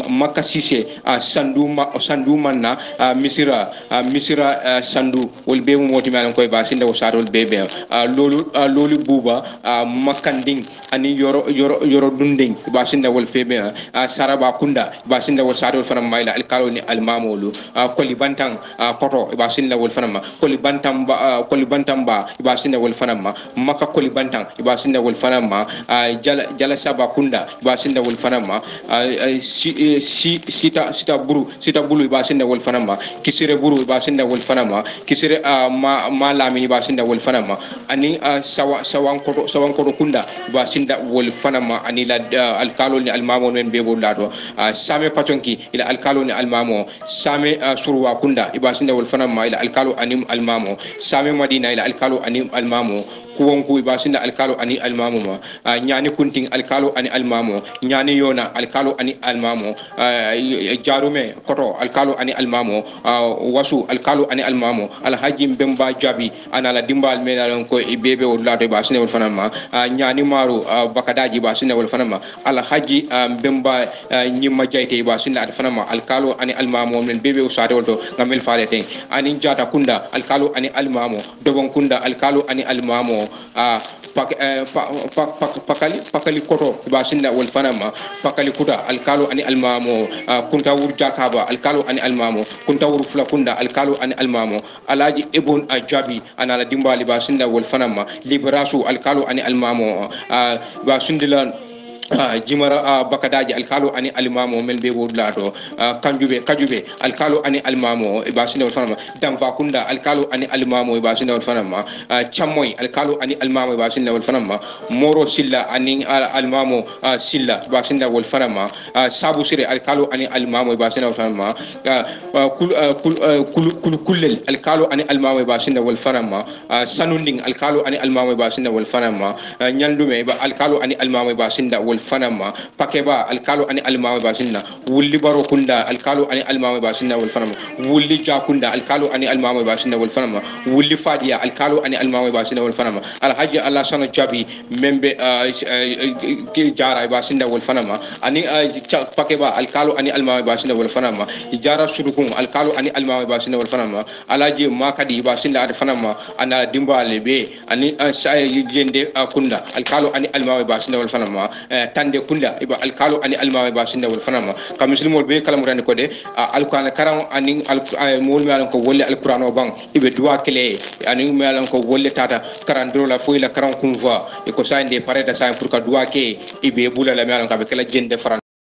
makka sise sandu manna misira sandu wolbe mo moti malan koy ba sinde o sarol bebe lolu buba makanding ani yoro dunding ba sinde wol febe saraba kunda ba sinde wol sarol fana mayla alkaloni almamolu koli bantang koto ba sinde wol fana koli bantam ba iba sinda wol fanama maka koli bantang iba sinda wol fanama jala saba kunda iba sinda wol fanama sita buru iba sinda wol fanama kisire buru iba sinda wol fanama kisire ma lami iba sinda wol fanama ani sawan kodo kunda iba sinda wol fanama ani la alkalo ni almamo men bebo lado same patonki ila alkalo ni almamo same surwa kunda iba sinda wol fanama ila alkalo ani almamo same madina ila alkalo ani almamo kuwonku ibasinda alkalo ani almamo ma nyani kunting alkalo ani almamo nyani yona alkalo ani almamo jarume koto alkalo ani almamo wasu alkalo ani almamo alhaji mbemba jabi ana la dimbal menalon ko ibebe wulado ibasinde wol fanama nyani maru bakadaji ibasinde wol fanama alhaji mbemba nyima jayte ibasinda ad fanama alkalo ani almamo men bebe usade wolto ngamel falete ani jata kunda alkalo ani almamo dobon kunda alkalo ani almamo pakali koto basinda wol fanama pakali kuta alkalo ani almamo kunta wur jakaba alkalo ani almamo kunta wur flakunda alkalo ani almamo alaji ibn ajabi anala dimbali basinda wol fanama liberasu alkalo ani almamo basindila jimara bakadaji alkalo ani almamo men be wodlato kajube alkalo ani almamo ibasinde wal fanama damva kunda alkalo ani almamo ibasinde wal fanama chamoy alkalo ani almamo ibasinde wal fanama moro silla ani almamo silla ibasinde wal fanama sabu sire alkalo ani almamo ibasinde wal fanama kullel alkalo ani almamo ibasinde wal fanama sanunding alkalo ani almamo ibasinde wal fanama nyandume alkalo ani almamo ibasinde wal fanama pakeba alkalo ani almawi basinna wulli baro kunda alkalo ani almawi basinna wal fanama wulli jakunda alkalo ani almawi basinna wal fanama wulli fadiya alkalo ani almawi basinna wal fanama alhaji allah sana jabi membe ki jara basinna wal fanama ani pakeba alkalo ani almawi basinna wal fanama jara surukun alkalo ani almawi basinna wal fanama alaji makadi basinna ad fanama ana dimbale be ani jende kunda alkalo ani almawi basinna wal fanama tande kunda iba alkalo ani almawe basinda wal fanama ka muslimol be kala murani ko de alquran karam ani mol mi alan ko wolle alquran o bang ibe duwa kele ani mi alan ko wolle tata karan do la foy la karam kunva e ko sa inde pareta sa pour ka duwa ke ibe bula la mi alan ka be kala jende